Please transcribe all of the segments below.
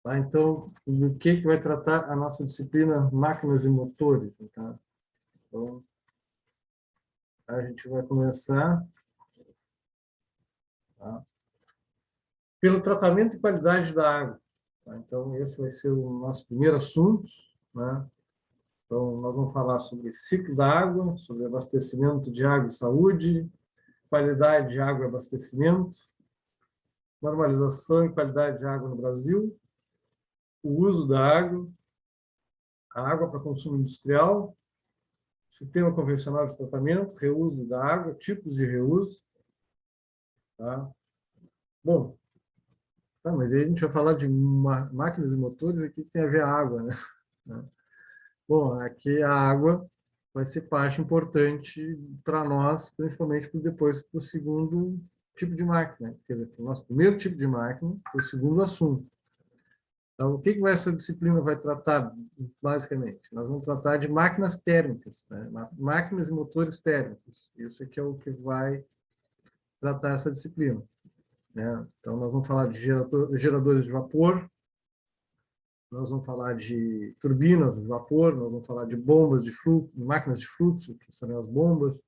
Tá? Então, do que vai tratar a nossa disciplina Máquinas e Motores? Tá? Então, a gente vai começar, tá, pelo tratamento e qualidade da água. Tá? Então, esse vai ser o nosso primeiro assunto. Né? Então, nós vamos falar sobre ciclo da água, sobre abastecimento de água e saúde, qualidade de água e abastecimento, normalização e qualidade de água no Brasil, o uso da água, a água para consumo industrial, sistema convencional de tratamento, reuso da água, tipos de reuso. Tá? Bom, tá, mas aí a gente vai falar de máquinas e motores, aqui que tem a ver a água, né? Bom, aqui a água vai ser parte importante para nós, principalmente depois para o segundo tipo de máquina, quer dizer, para o nosso primeiro tipo de máquina, para o segundo assunto. Então, o que essa disciplina vai tratar, basicamente? Nós vamos tratar de máquinas térmicas, né? Máquinas e motores térmicos. Isso aqui é o que vai tratar essa disciplina. Né? Então, nós vamos falar de geradores de vapor, nós vamos falar de turbinas de vapor, nós vamos falar de bombas de fluxo, máquinas de fluxo, que são as bombas,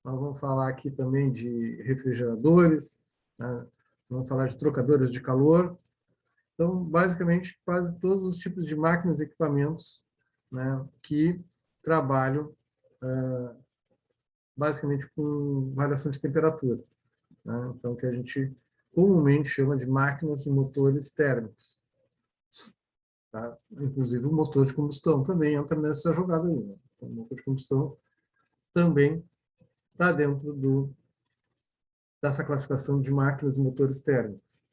nós vamos falar aqui também de refrigeradores, né? Vamos falar de trocadores de calor. Então, basicamente, quase todos os tipos de máquinas e equipamentos, né, que trabalham basicamente com variação de temperatura. Né? Então, que a gente comumente chama de máquinas e motores térmicos. Tá? Inclusive, o motor de combustão também entra nessa jogada aí. Né? Então, o motor de combustão também está dentro dessa classificação de máquinas e motores térmicos.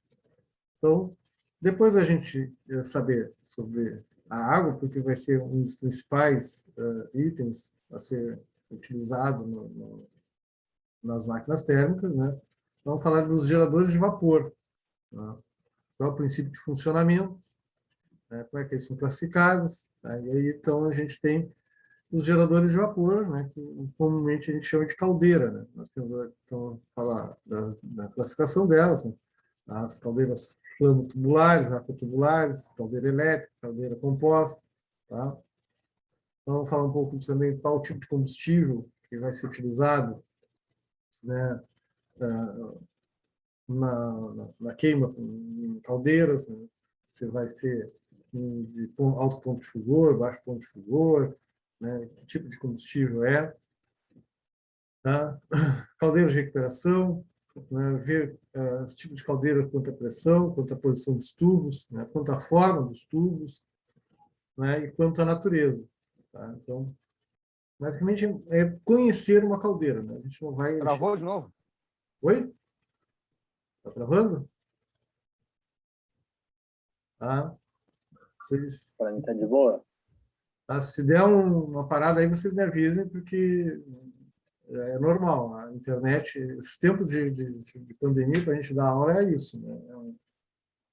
Então, depois a gente saber sobre a água, porque vai ser um dos principais itens a ser utilizado nas máquinas térmicas, né? Vamos falar dos geradores de vapor. Né? Qual é o princípio de funcionamento, né? Como é que eles são classificados. Tá? E aí, então, a gente tem os geradores de vapor, né? Que comumente a gente chama de caldeira. Né? Nós temos, então, falar da classificação delas, né? As caldeiras flamo-tubulares, aquatubulares, caldeira elétrica, caldeira composta. Tá? Então, vamos falar um pouco também qual tipo de combustível que vai ser utilizado, né, na queima em caldeiras. Né? Se vai ser de alto ponto de fulgor, baixo ponto de fulgor, né? Que tipo de combustível é. Tá? Caldeiras de recuperação, né? Ver os tipos de caldeira quanto à pressão, quanto à posição dos tubos, né? Quanto à forma dos tubos, né? E quanto à natureza. Tá? Então, basicamente, é conhecer uma caldeira. Né? A gente não vai... Travou de novo? Oi? Está travando? Tá? Para mim tá de boa. Tá? Se der uma parada aí, vocês me avisem, porque é normal. A internet, esse tempo de pandemia, para a gente dar aula, é isso. Né?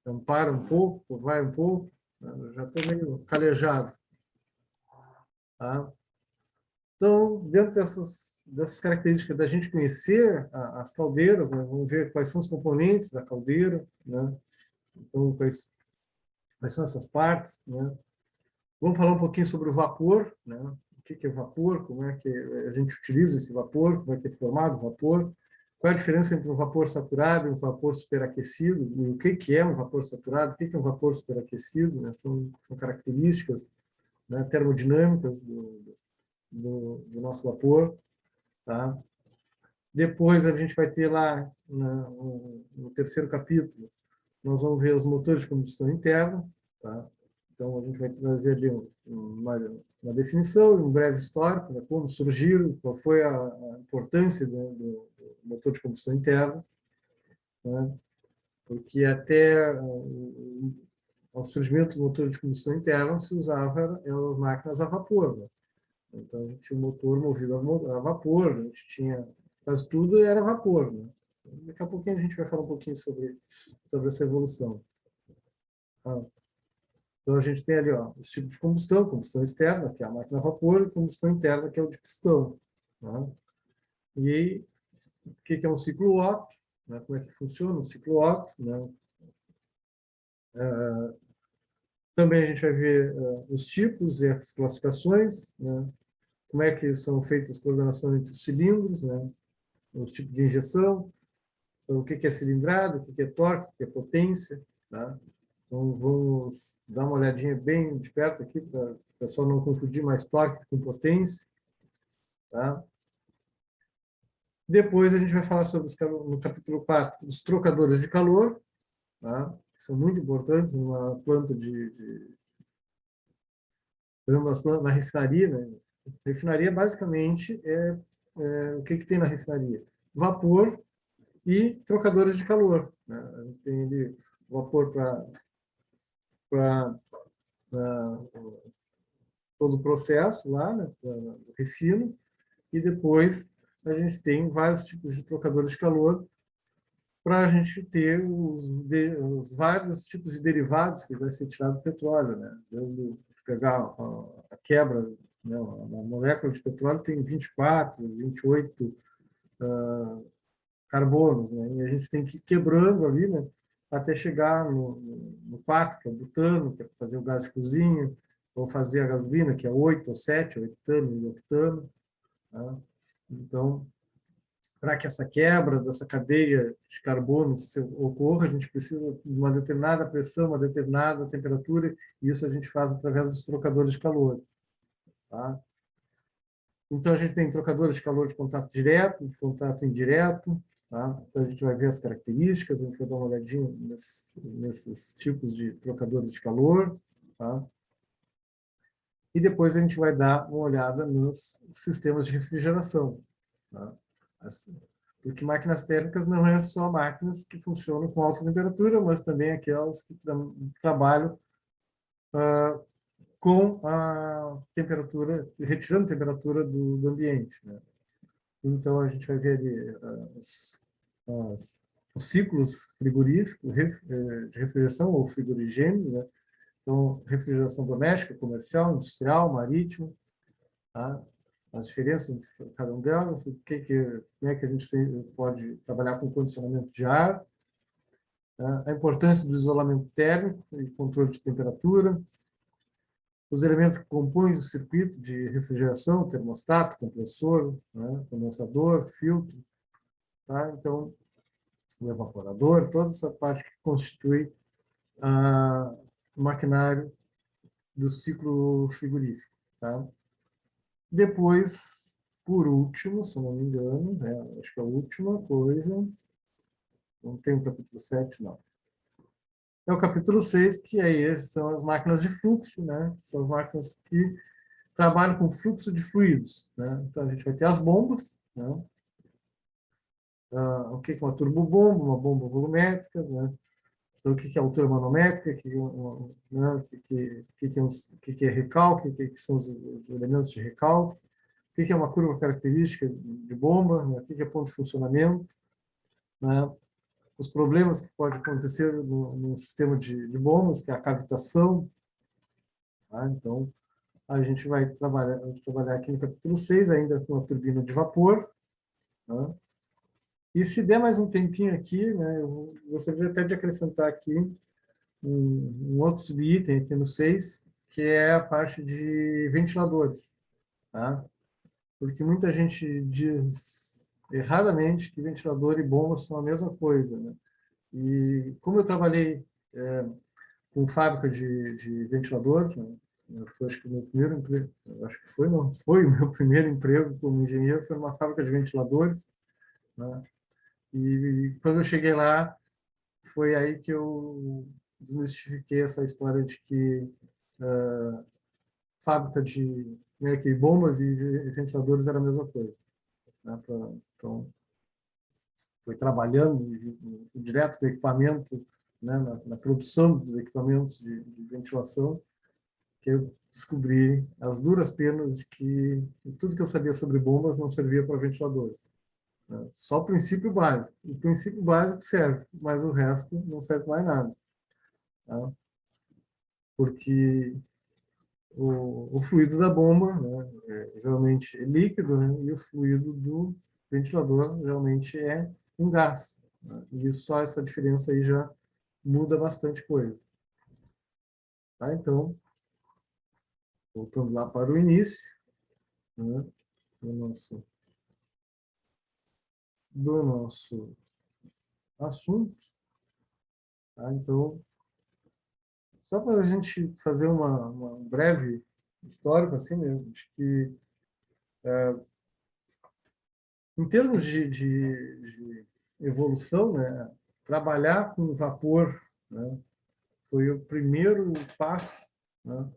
Então, para um pouco, vai um pouco. Né? Eu já estou meio calejado. Tá? Então, dentro dessas características da gente conhecer as caldeiras, né? Vamos ver quais são os componentes da caldeira, né? Então, quais são essas partes, né? Vamos falar um pouquinho sobre o vapor, né? O que é o vapor, como é que a gente utiliza esse vapor, como é que é formado o vapor, qual é a diferença entre um vapor saturado e um vapor superaquecido, e o que é um vapor saturado, o que é um vapor superaquecido, né? São características, né, termodinâmicas do nosso vapor. Tá? Depois a gente vai ter lá, no terceiro capítulo, nós vamos ver os motores de combustão interna. Tá? Então, a gente vai trazer ali uma definição, um breve histórico, né, como surgiram, qual foi a importância do motor de combustão interna, né, porque até ao surgimento do motor de combustão interna se usava as máquinas a vapor. Né? Então, a gente tinha um motor movido a vapor, a gente tinha quase tudo era vapor. Né? Daqui a pouquinho a gente vai falar um pouquinho sobre essa evolução. Tá? Então, a gente tem ali os tipos de combustão externa, que é a máquina a vapor, e combustão interna, que é o de pistão. Né? E aí, o que é um ciclo Otto? Né? Como é que funciona um ciclo Otto? Né? Também a gente vai ver os tipos e as classificações, né? Como é que são feitas a coordenação entre os cilindros, né? Os tipos de injeção, então, o que é cilindrada, o que é torque, o que é potência, tá? Então, vamos dar uma olhadinha bem de perto aqui para o pessoal não confundir mais torque com potência, tá? Depois a gente vai falar sobre, no capítulo 4, os trocadores de calor, tá? Que são muito importantes numa planta por exemplo, na refinaria, né? Refinaria, basicamente, o que tem na refinaria? Vapor e trocadores de calor, né? Tem ali vapor para todo o processo lá, né? Pra refino, e depois a gente tem vários tipos de trocadores de calor para a gente ter os vários tipos de derivados que vai ser tirado do petróleo, né? Desde pegar a quebra, né? A molécula de petróleo tem 24, 28 carbonos, né? E a gente tem que ir quebrando ali, né? Até chegar no 4, que é o butano, que é fazer o gás de cozinha, ou fazer a gasolina, que é 8 ou 7, o hectano e o octano, tá? Então, para que essa quebra dessa cadeia de carbono ocorra, a gente precisa de uma determinada pressão, uma determinada temperatura, e isso a gente faz através dos trocadores de calor, tá? Então, a gente tem trocadores de calor de contato direto, de contato indireto, tá? Então, a gente vai ver as características, a gente vai dar uma olhadinha nesses tipos de trocadores de calor, tá? E depois a gente vai dar uma olhada nos sistemas de refrigeração, tá? Assim, porque máquinas térmicas não é só máquinas que funcionam com alta temperatura, mas também aquelas que trabalham com a temperatura, retirando a temperatura do ambiente, né? Então, a gente vai ver ali os ciclos frigoríficos de refrigeração ou frigorigênios, né? Então, refrigeração doméstica, comercial, industrial, marítimo, tá? As diferenças entre cada um delas, como é que a gente pode trabalhar com condicionamento de ar, tá? A importância do isolamento térmico e controle de temperatura, os elementos que compõem o circuito de refrigeração, termostato, compressor, né? Condensador, filtro, tá? Então, o evaporador, toda essa parte que constitui o maquinário do ciclo frigorífico, tá? Depois, por último, se eu não me engano, né, acho que a última coisa, não tem o capítulo 7, não. É o capítulo 6, que aí são as máquinas de fluxo, né? São as máquinas que trabalham com fluxo de fluidos, né? Então, a gente vai ter as bombas, né? O que é uma turbobomba, uma bomba volumétrica, né? Então, o que é altura manométrica, né? O que é recalque, o que são os elementos de recalque, o que é uma curva característica de bomba, né? O que é ponto de funcionamento, né? Os problemas que pode acontecer no sistema de bombas, que é a cavitação, tá? Então, a gente vai trabalhar aqui no capítulo 6, ainda com a turbina de vapor, tá? E se der mais um tempinho aqui, né, eu gostaria até de acrescentar aqui um outro subitem aqui no 6, que é a parte de ventiladores, tá? Porque muita gente diz erradamente que ventilador e bomba são a mesma coisa, né? E como eu trabalhei com fábrica de ventilador, né? Foi, acho que o meu primeiro emprego, acho que foi, não, foi o meu primeiro emprego como engenheiro, foi numa fábrica de ventiladores, né? E quando eu cheguei lá, foi aí que eu desmistifiquei essa história de que fábrica de, né, que bombas e ventiladores era a mesma coisa, né? Então, foi trabalhando direto com o equipamento, né, na produção dos equipamentos de ventilação, que eu descobri as duras penas de que tudo que eu sabia sobre bombas não servia para ventiladores, né? Só o princípio básico. O princípio básico serve, mas o resto não serve mais nada, tá? Porque o fluido da bomba, né, geralmente é líquido, né, e o fluido do ventilador geralmente é um gás, né? E só essa diferença aí já muda bastante coisa. Tá? Então, voltando lá para o início, né, do nosso assunto. Tá? Então, só para a gente fazer uma breve histórica, assim, né, de que, em termos de evolução, né, trabalhar com vapor, né, foi o primeiro passo, né,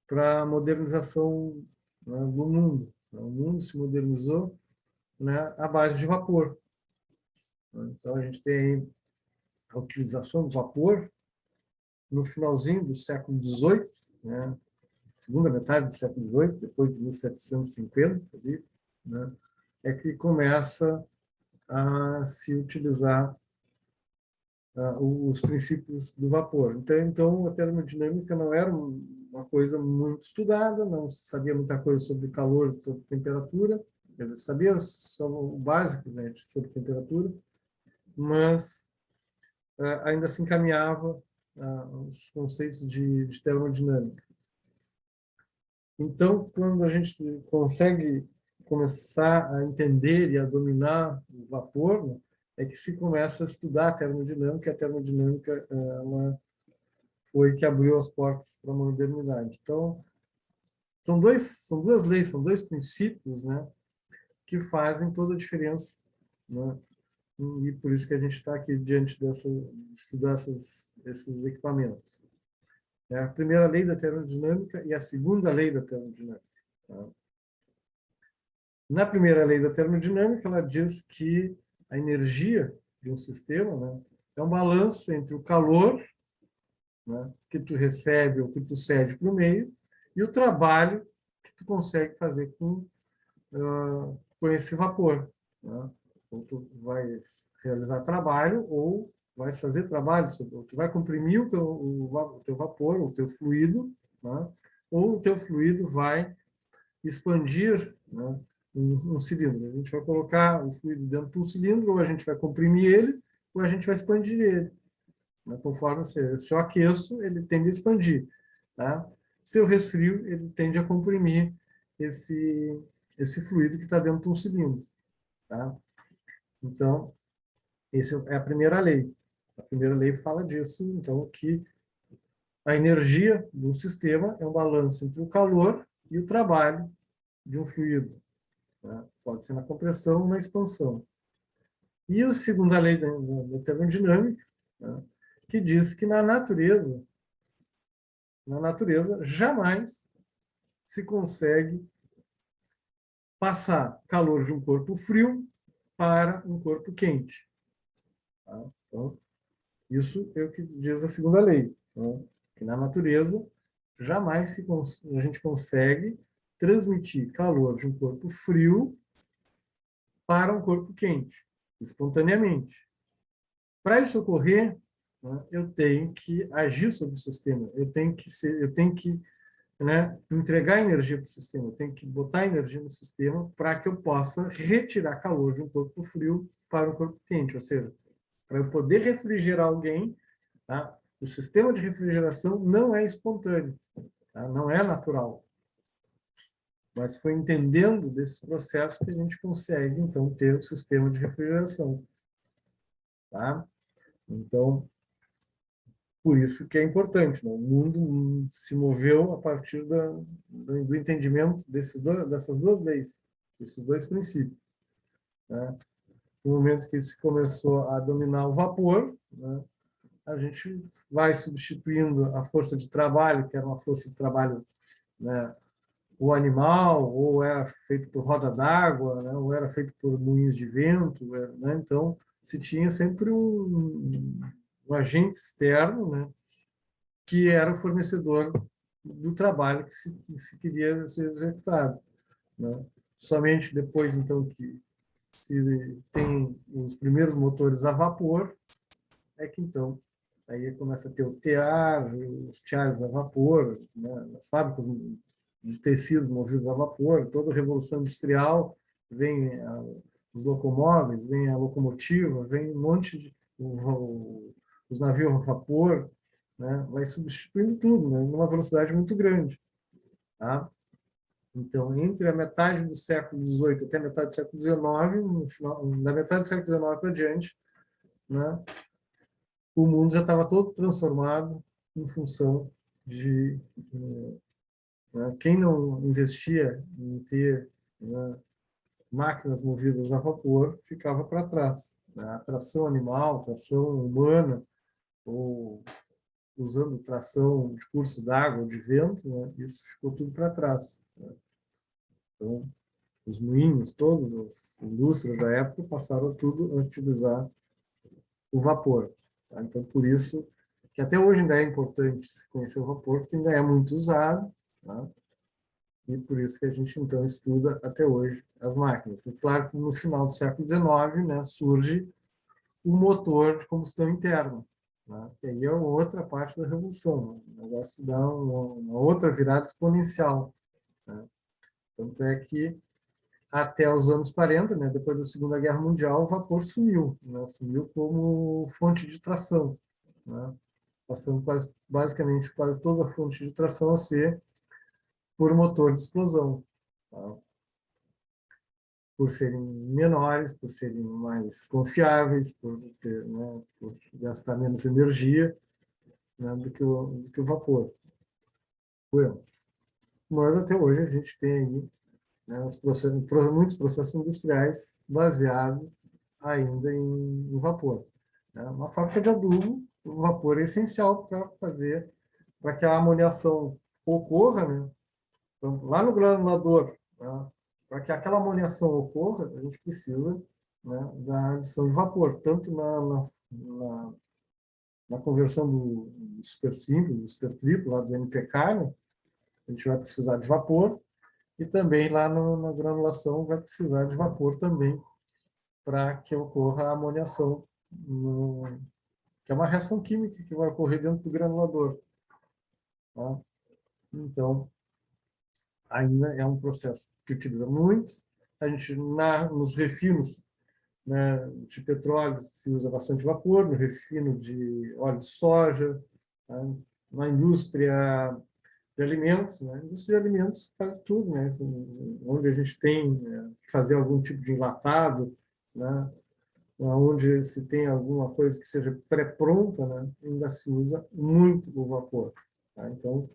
para a modernização, né, do mundo. O mundo se modernizou, né, à base de vapor. Então, a gente tem a utilização do vapor no finalzinho do século XVIII, né, segunda metade do século XVIII, depois de 1750, ali, né, é que começa a se utilizar os princípios do vapor. Então, a termodinâmica não era uma coisa muito estudada, não se sabia muita coisa sobre calor, sobre temperatura, sabia só o básico, né, sobre temperatura, mas ainda se encaminhava os conceitos de termodinâmica. Então, quando a gente consegue começar a entender e a dominar o vapor, né, é que se começa a estudar a termodinâmica, e a termodinâmica ela foi que abriu as portas para a modernidade. Então, são duas leis, são dois princípios, né, que fazem toda a diferença, né? E por isso que a gente está aqui diante de estudar esses equipamentos. É a primeira lei da termodinâmica e a segunda lei da termodinâmica. Tá? Na primeira lei da termodinâmica, ela diz que a energia de um sistema, né, é um balanço entre o calor, né, que tu recebe ou que tu cede para o meio, e o trabalho que tu consegue fazer com esse vapor. Né? Ou tu vai realizar trabalho ou vai fazer trabalho. Tu vai comprimir o teu vapor, o teu fluido, né? Ou o teu fluido vai expandir, né, um cilindro. A gente vai colocar o fluido dentro de um cilindro, ou a gente vai comprimir ele, ou a gente vai expandir ele. Né? Conforme se eu aqueço, ele tende a expandir. Tá? Se eu resfrio, ele tende a comprimir esse fluido que está dentro de um cilindro. Tá? Então, essa é a primeira lei. A primeira lei fala disso, então, que a energia do sistema é um balanço entre o calor e o trabalho de um fluido. Né? Pode ser na compressão ou na expansão. E a segunda lei da termodinâmica, né, que diz que na natureza jamais se consegue passar calor de um corpo frio para um corpo quente. Tá? Então, isso é o que diz a segunda lei, né? Que na natureza jamais a gente consegue transmitir calor de um corpo frio para um corpo quente, espontaneamente. Para isso ocorrer, né, eu tenho que agir sobre o sistema, eu tenho que, né, entregar energia para o sistema, eu tenho que botar energia no sistema para que eu possa retirar calor de um corpo frio para um corpo quente, ou seja, para eu poder refrigerar alguém, tá? O sistema de refrigeração não é espontâneo, tá? Não é natural. Mas foi entendendo desse processo que a gente consegue, então, ter o sistema de refrigeração. Tá? Então, por isso que é importante. Né? O mundo se moveu a partir do entendimento dessas duas leis, desses dois princípios. Né? No momento que se começou a dominar o vapor, né, a gente vai substituindo a força de trabalho, que era uma força de trabalho, né, o animal, ou era feito por roda d'água, né, ou era feito por moinhos de vento, né, então se tinha sempre um agente externo, né, que era o fornecedor do trabalho que se queria ser executado. Né. Somente depois, então, que se tem os primeiros motores a vapor, é que então aí começa a ter o tear, os teares a vapor, né, as fábricas de tecidos movidos a vapor, toda a revolução industrial, vem os locomóveis, vem a locomotiva, vem um monte de os navios a vapor, né, vai substituindo tudo, né, numa velocidade muito grande. Tá? Então, entre a metade do século XVIII até a metade do século XIX, no final, da metade do século XIX para diante, né, o mundo já estava todo transformado em função de né, quem não investia em ter, né, máquinas movidas a vapor ficava para trás. Né? A tração animal, tração humana, ou usando tração de curso d'água, de vento, né? Isso ficou tudo para trás. Né? Então, os moinhos, todas as indústrias da época passaram tudo a utilizar o vapor. Tá? Então, por isso que até hoje ainda é importante se conhecer o vapor, porque ainda é muito usado, tá? E por isso que a gente, então, estuda até hoje as máquinas. E claro que no final do século XIX, né, surge o motor de combustão interna, né? Que aí é outra parte da revolução. Né? O negócio dá uma outra virada exponencial. Né? Tanto é que até os anos 40, né, depois da Segunda Guerra Mundial, o vapor sumiu, né, sumiu como fonte de tração, né, passando basicamente quase toda a fonte de tração a ser por motor de explosão, tá? Por serem menores, por serem mais confiáveis, por gastar menos energia, né, do que o vapor. Mas até hoje a gente tem aí, né, muitos processos industriais baseados ainda em vapor. Né? Uma fábrica de adubo, o vapor é essencial para que a amoniação ocorra, né? Então, lá no granulador, né? Para que aquela amoniação ocorra, a gente precisa, né, da adição de vapor, tanto na conversão do super simples, do super triplo, lá do NPK, né? A gente vai precisar de vapor, e também lá na granulação vai precisar de vapor também para que ocorra a amoniação, que é uma reação química que vai ocorrer dentro do granulador. Tá? Então, ainda é um processo que utiliza muito. A gente, nos refinos, né, de petróleo, se usa bastante vapor, no refino de óleo de soja, tá? Na indústria de alimentos, né? A indústria de alimentos faz tudo, né? Onde a gente tem que fazer algum tipo de enlatado, né? Onde se tem alguma coisa que seja pré-pronta, né? Ainda se usa muito o vapor. Tá? Então,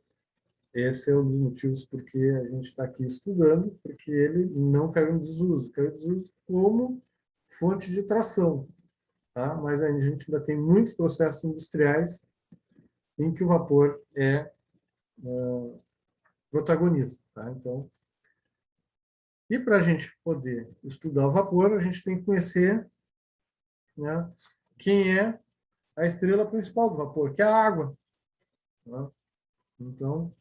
esse é um dos motivos porque a gente está aqui estudando, porque ele não caiu em desuso. Caiu em desuso como fonte de tração. Tá? Mas a gente ainda tem muitos processos industriais em que o vapor é protagonista. Tá? Então, e para a gente poder estudar o vapor, a gente tem que conhecer, né, quem é a estrela principal do vapor, que é a água. Tá? Então,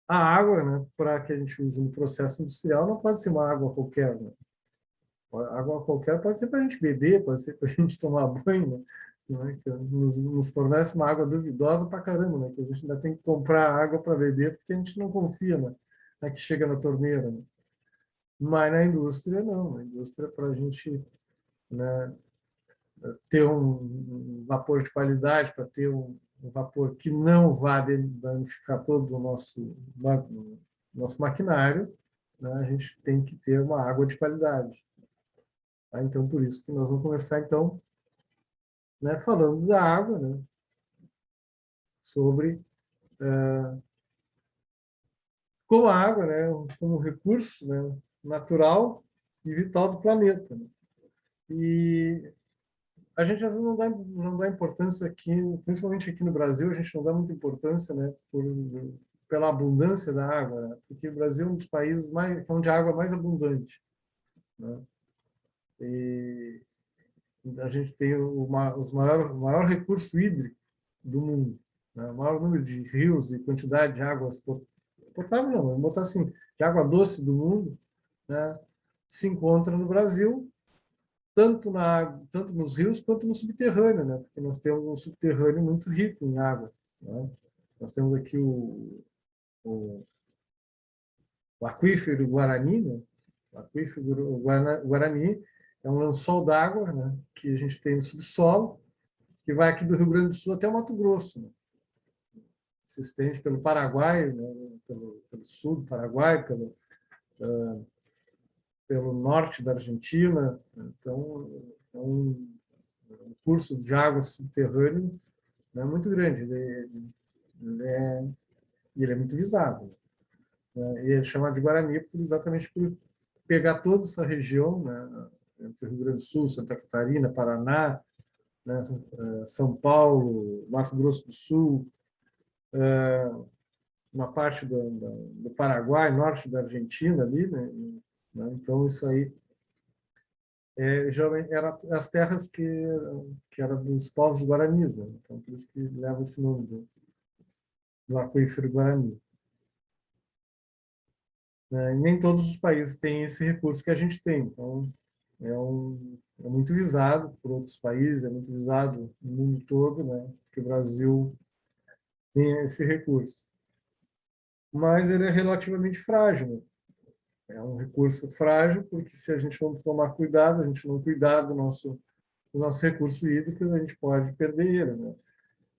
a água, né, para que a gente use no processo industrial, não pode ser uma água qualquer. Né? Água qualquer pode ser para a gente beber, pode ser para a gente tomar banho, né? Que nos fornece uma água duvidosa para caramba, né? Que a gente ainda tem que comprar água para beber porque a gente não confia, né? Que chega na torneira. Né? Mas na indústria, não. Na indústria, para a gente, né, ter um vapor de qualidade, para ter um vapor que não vá danificar todo o nosso maquinário, né, a gente tem que ter uma água de qualidade. Tá? Então, por isso que nós vamos começar, então, né, falando da água, né, sobre como a água, né, como recurso, né, natural e vital do planeta. Né? E a gente às vezes não dá importância aqui, principalmente aqui no Brasil, a gente não dá muita importância, né, pela abundância da água, né? Porque o Brasil é um dos países onde a água é mais abundante. Né? E a gente tem o maior recurso hídrico do mundo, né? O maior número de rios e quantidade de águas potável, não, vamos botar assim, de água doce do mundo, né, se encontra no Brasil, tanto nos rios quanto no subterrâneo, né? Porque nós temos um subterrâneo muito rico em água. Né? Nós temos aqui o, o aquífero Guarani, né? O aquífero Guarani é um lençol d'água, né, que a gente tem no subsolo, que vai aqui do Rio Grande do Sul até o Mato Grosso, né? Se estende pelo Paraguai, né? Pelo sul do Paraguai, pelo norte da Argentina. Então, é um curso de água subterrâneo, né, muito grande. Ele é muito visado, né? E é chamado de Guarani exatamente por pegar toda essa região, né, entre o Rio Grande do Sul, Santa Catarina, Paraná, né, São Paulo, Mato Grosso do Sul, uma parte do Paraguai, norte da Argentina ali, né? Então isso aí geralmente eram as terras que eram dos povos guaranis, né? Então por isso que leva esse nome do aquífero Guarani. E nem todos os países têm esse recurso que a gente tem, então é muito visado por outros países, é muito visado no mundo todo, né? Que o Brasil tem esse recurso. Mas ele é relativamente frágil, né? É um recurso frágil, porque se a gente não tomar cuidado, a gente não cuidar do nosso recurso hídrico, a gente pode perder eles, né?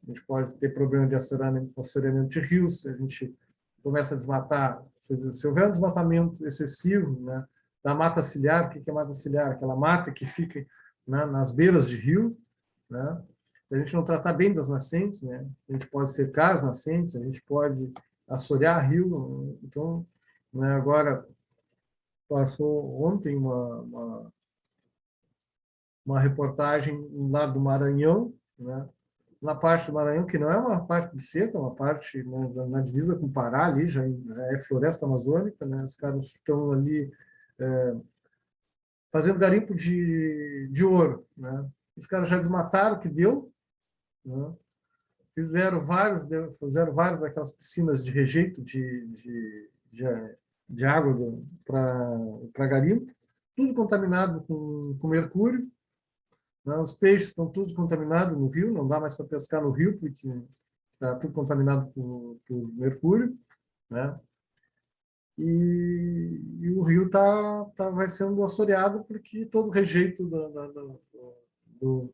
A gente pode ter problema de assoreamento de rios, se a gente começa a desmatar, se houver um desmatamento excessivo, né, da mata ciliar. O que é mata ciliar? Aquela mata que fica, né, nas beiras de rio, né? Se a gente não tratar bem das nascentes, né, a gente pode secar as nascentes, a gente pode assorear rio. Então, né, agora passou ontem uma reportagem lá do Maranhão, né, na parte do Maranhão, que não é uma parte de seca, é uma parte, né, na divisa com o Pará, ali já é floresta amazônica, né? Os caras estão ali fazendo garimpo de ouro, né? Os caras já desmataram o que deu, né? Fizeram várias daquelas piscinas de rejeito de água para garimpo, tudo contaminado com mercúrio, né? Os peixes estão todos contaminados no rio, não dá mais para pescar no rio, porque está tudo contaminado por mercúrio, né? E o rio vai sendo assoreado porque todo o rejeito do,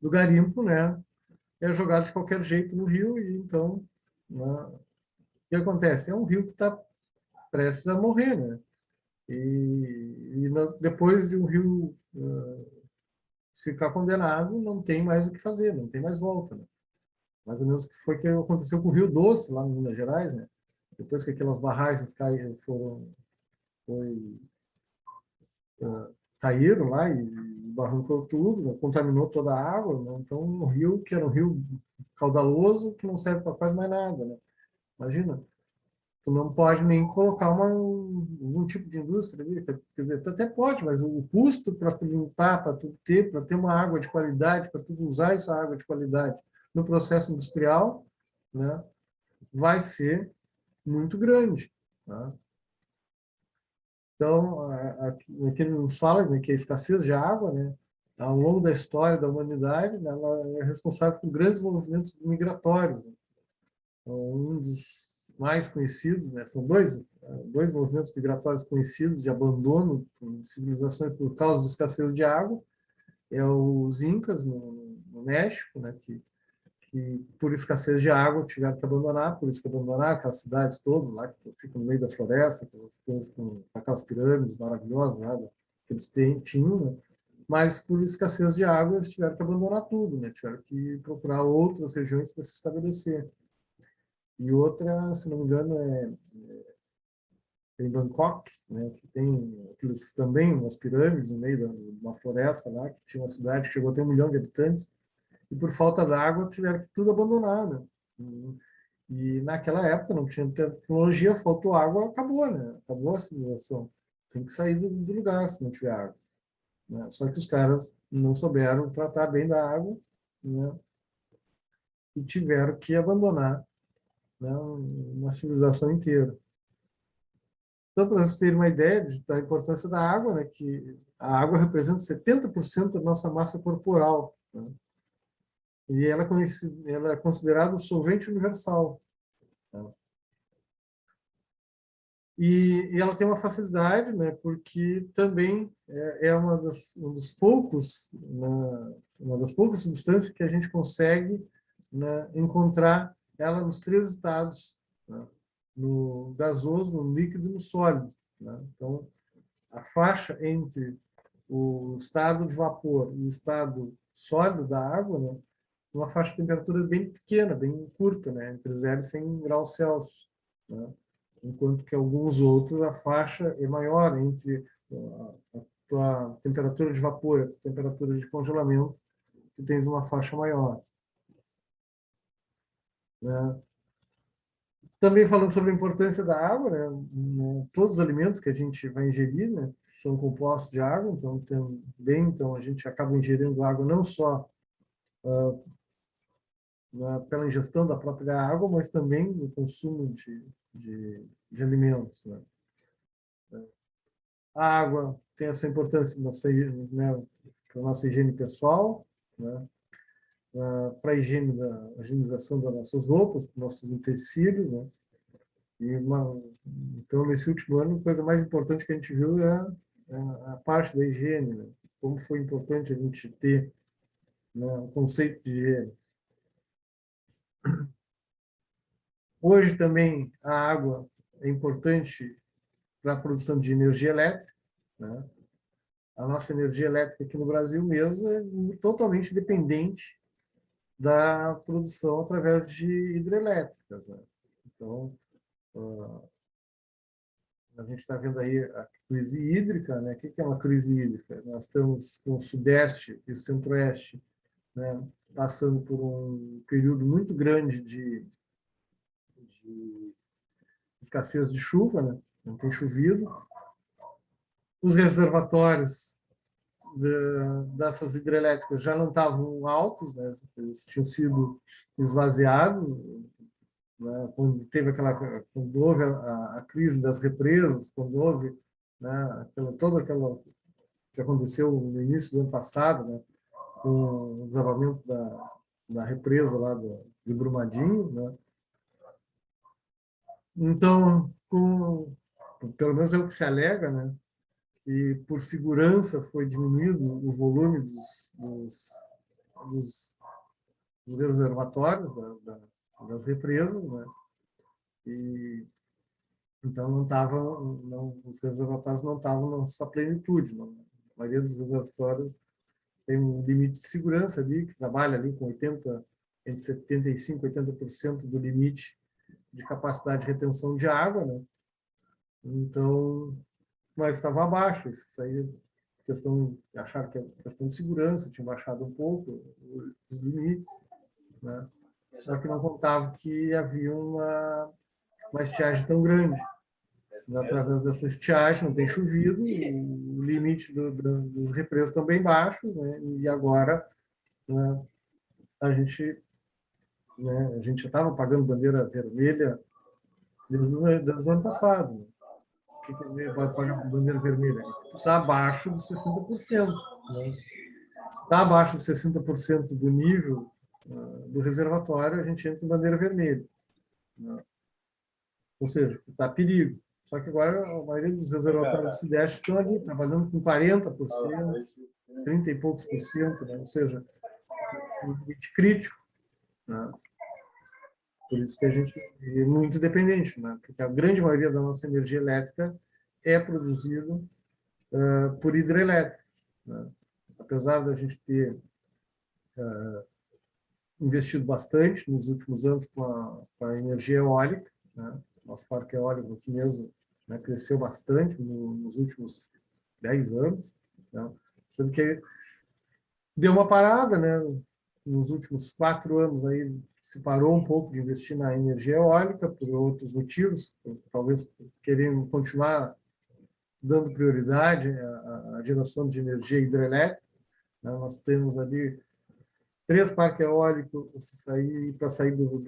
do garimpo, né, é jogado de qualquer jeito no rio. E então, né, o que acontece? É um rio que está prestes a morrer, né? Depois de um rio ficar condenado, não tem mais o que fazer, não tem mais volta, né? Mais ou menos o que foi que aconteceu com o Rio Doce, lá em Minas Gerais, né? Depois que aquelas barragens caíram lá e desbarrancou tudo, né? Contaminou toda a água, né? Então, um rio que era um rio caudaloso, que não serve para quase mais nada, né? Imagina, tu não pode nem colocar um tipo de indústria ali, quer dizer, tu até pode, mas o custo para tu limpar, para ter uma água de qualidade, para tu usar essa água de qualidade no processo industrial, né, vai ser muito grande, tá? Então, aqui nos fala, né, que a escassez de água, né, ao longo da história da humanidade, né, ela é responsável por grandes movimentos migratórios, né? Então, um dos mais conhecidos, né, são dois movimentos migratórios conhecidos de abandono de civilizações por causa da escassez de água. É os Incas, no México, né, que por escassez de água tiveram que abandonar, por isso que abandonaram aquelas cidades todas lá que ficam no meio da floresta, aquelas coisas com aquelas pirâmides maravilhosas lá, que eles tinham, né? Mas por escassez de água eles tiveram que abandonar tudo, né? Tiveram que procurar outras regiões para se estabelecer. E outra, se não me engano, em Bangkok, né? Que tem aqueles também umas pirâmides no meio de uma floresta lá, que tinha uma cidade que chegou a ter 1 milhão de habitantes, e por falta d'água tiveram que tudo abandonar, né? E naquela época não tinha tecnologia, faltou água, acabou, né? Acabou a civilização. Tem que sair do lugar se não tiver água, né? Só que os caras não souberam tratar bem da água, né? E tiveram que abandonar, né, uma civilização inteira. Então, para vocês terem uma ideia da importância da água, né, que a água representa 70% da nossa massa corporal, né? E ela é considerada o solvente universal, tá? E ela tem uma facilidade, né, porque também é um dos poucos, uma das poucas substâncias que a gente consegue, né, encontrar ela nos três estados, né, no gasoso, no líquido e no sólido, né? Então, a faixa entre o estado de vapor e o estado sólido da água, né, uma faixa de temperatura bem pequena, bem curta, né, entre 0 e 100 graus Celsius, né? Enquanto que alguns outros a faixa é maior entre a tua temperatura de vapor e a tua temperatura de congelamento, tu tens uma faixa maior, né? Também falando sobre a importância da água, né? Todos os alimentos que a gente vai ingerir, né, são compostos de água, então também, então a gente acaba ingerindo água não só pela ingestão da própria água, mas também no consumo de alimentos, né? A água tem a sua importância né, para a nossa higiene pessoal, né? Para a higienização das nossas roupas, dos nossos utensílios, né? Então, nesse último ano, a coisa mais importante que a gente viu é a parte da higiene, né? Como foi importante a gente ter, né, o conceito de higiene. Hoje também a água é importante para a produção de energia elétrica, né? A nossa energia elétrica aqui no Brasil mesmo é totalmente dependente da produção através de hidrelétricas, né? Então, a gente está vendo aí a crise hídrica, né? O que é uma crise hídrica? Nós estamos com o Sudeste e o Centro-Oeste, né, passando por um período muito grande de escassez de chuva, né? Não tem chovido. Os reservatórios dessas hidrelétricas já não estavam altos, né? Eles tinham sido esvaziados, né? Quando houve a crise das represas, quando houve, né, toda aquela que aconteceu no início do ano passado, né, com o desabamento da represa lá de Brumadinho, né? Então, pelo menos é o que se alega, né, que por segurança foi diminuído o volume dos, dos reservatórios, das represas, né? E então os reservatórios não estavam na sua plenitude. Não. A maioria dos reservatórios tem um limite de segurança ali, que trabalha ali com entre 75% e 80% do limite de capacidade de retenção de água, né? Então, mas estava abaixo. Isso aí, acharam que a questão de segurança tinha baixado um pouco os limites, né? Só que não contavam que havia uma estiagem tão grande. Através dessa estiagem, não tem chovido, o limite dos represas estão bem baixos, né? E agora, né, a gente, a gente já estava pagando bandeira vermelha desde o ano passado. Né? O que quer dizer pagar bandeira vermelha? Tu está abaixo dos 60%. Né? Se está abaixo de 60% do nível do reservatório, a gente entra em bandeira vermelha. Né? Ou seja, está perigo. Só que agora a maioria dos reservatórios do Sudeste estão ali, trabalhando com 40%, 30 e poucos por cento, né? Ou seja, um limite crítico. Né? Por isso que a gente é muito dependente, né? Porque a grande maioria da nossa energia elétrica é produzida por hidrelétricas. Né? Apesar da gente ter investido bastante nos últimos anos com a energia eólica, né? Nosso parque eólico aqui mesmo, né, cresceu bastante nos últimos 10 anos, né? Sendo que deu uma parada, né? Nos últimos 4 anos aí se parou um pouco de investir na energia eólica por outros motivos, talvez querendo continuar dando prioridade à geração de energia hidrelétrica. Né? Nós temos ali 3 parques eólicos para sair do,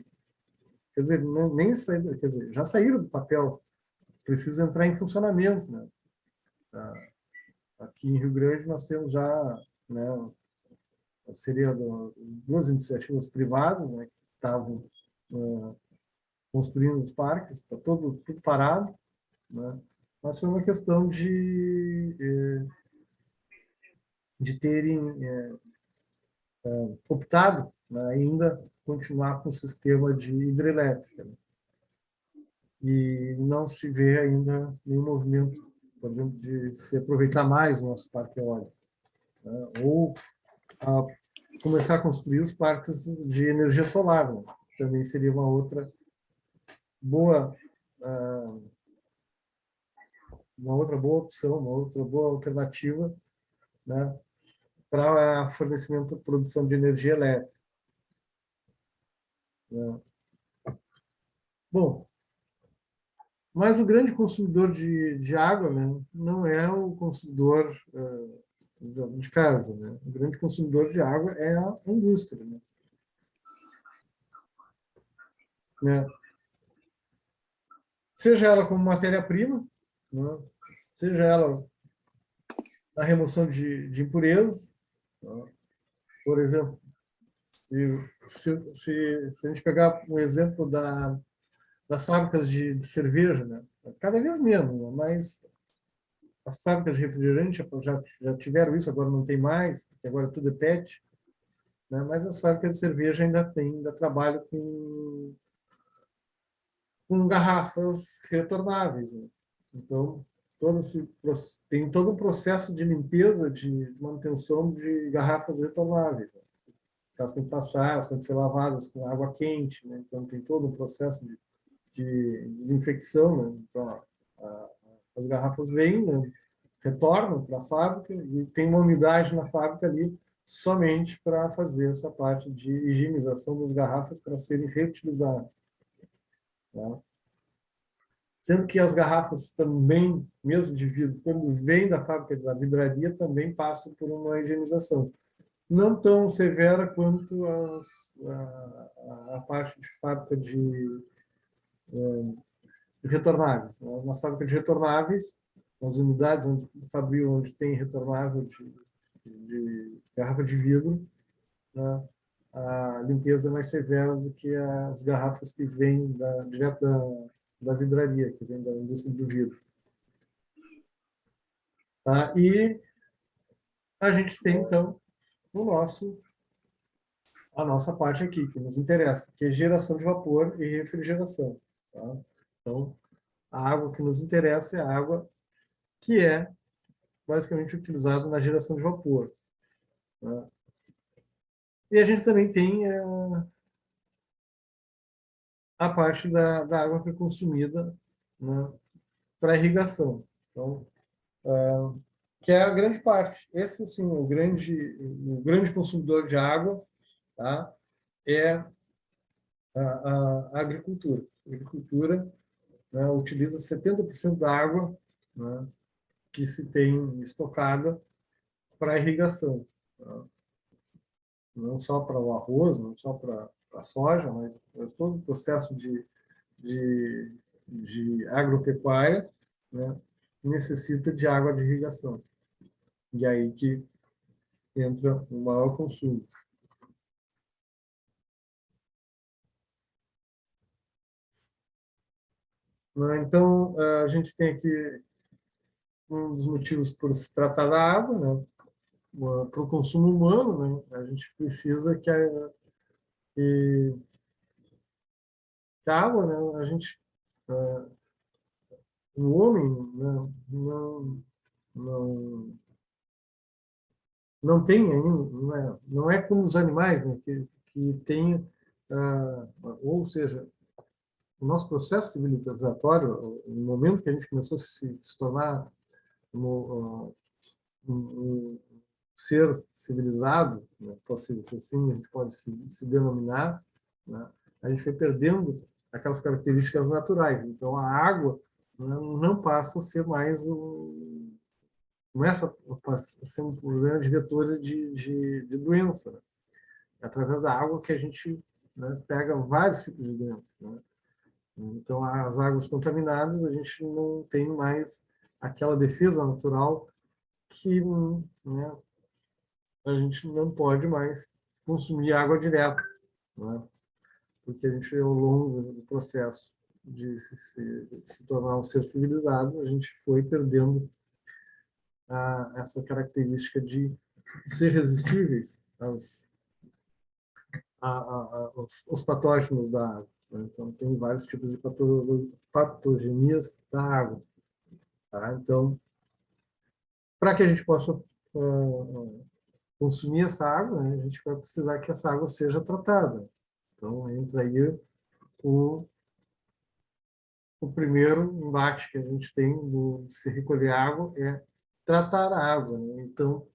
quer dizer, nem sair, quer dizer, já saíram do papel, precisa entrar em funcionamento, né? Aqui em Rio Grande nós temos já, né, seria duas iniciativas privadas, né, que estavam construindo os parques, está tudo parado, né? Mas foi uma questão de terem optado, né, ainda continuar com o sistema de hidrelétrica, né? E não se vê ainda nenhum movimento, por exemplo, de se aproveitar mais o nosso parque eólico, né? Ou começar a construir os parques de energia solar, né? Também seria uma outra boa opção, uma outra boa alternativa, né, para fornecimento e produção de energia elétrica, né? Bom, mas o grande consumidor de água, né, não é o consumidor de casa, né? O grande consumidor de água é a indústria, né? Seja ela como matéria-prima, né? Seja ela a remoção de impurezas, né? Por exemplo, se a gente pegar um exemplo das fábricas de cerveja, né? Cada vez menos, né? Mas as fábricas de refrigerante já tiveram isso, agora não tem mais, porque agora tudo é PET, né? Mas as fábricas de cerveja ainda trabalham com garrafas retornáveis, né? Então, tem todo um processo de limpeza, de manutenção de garrafas retornáveis, né? Elas têm que passar, elas têm que ser lavadas com água quente, né? Então, tem todo um processo de desinfecção, né? Então, as garrafas vêm, né? Retornam para a fábrica e tem uma umidade na fábrica ali somente para fazer essa parte de higienização das garrafas para serem reutilizadas, tá? Sendo que as garrafas também, mesmo de vidro, quando vêm da fábrica da vidraria, também passam por uma higienização. Não tão severa quanto a parte de fábrica de retornáveis. Nas fábricas de retornáveis, nas unidades onde tem retornável de garrafa de vidro, né, a limpeza é mais severa do que as garrafas que vêm direto da vidraria, que vem da indústria do vidro. Tá? E a gente tem, então, a nossa parte aqui, que nos interessa, que é geração de vapor e refrigeração. Tá? Então, a água que nos interessa é a água que é basicamente utilizada na geração de vapor. Tá? E a gente também tem a parte da água que é consumida, né, para irrigação. Então, que é a grande parte. Esse, sim, o grande consumidor de água, tá, é a agricultura. A agricultura, né, utiliza 70% da água, né, que se tem estocada para irrigação. Tá? Não só para o arroz, não só para a soja, mas todo o processo de, de agropecuária, né, necessita de água de irrigação. E aí que entra o maior consumo. Né? Então, a gente tem aqui um dos motivos por se tratar da água, né? Para o consumo humano, né? A gente precisa que a água, né? O homem, né? Não, não tem ainda, não é como os animais, né? Que tem, ou seja, o nosso processo civilizatório, no momento que a gente começou a se tornar um ser civilizado, né, assim a gente pode se denominar, né, a gente foi perdendo aquelas características naturais. Então, a água, né, não passa a ser mais começa a ser um problema de vetores de doença, né? É através da água que a gente, né, pega vários tipos de doenças, né? Então, as águas contaminadas, a gente não tem mais aquela defesa natural que, né, a gente não pode mais consumir água direto, né? Porque a gente, ao longo do processo de se tornar um ser civilizado, a gente foi perdendo essa característica de ser resistíveis aos patógenos da água, né? Então, tem vários tipos de patogenias da água. Tá? Então, para que a gente possa consumir essa água, né, a gente vai precisar que essa água seja tratada. Então, entra aí o primeiro embate que a gente tem de se recolher água é tratar a água, né? Então,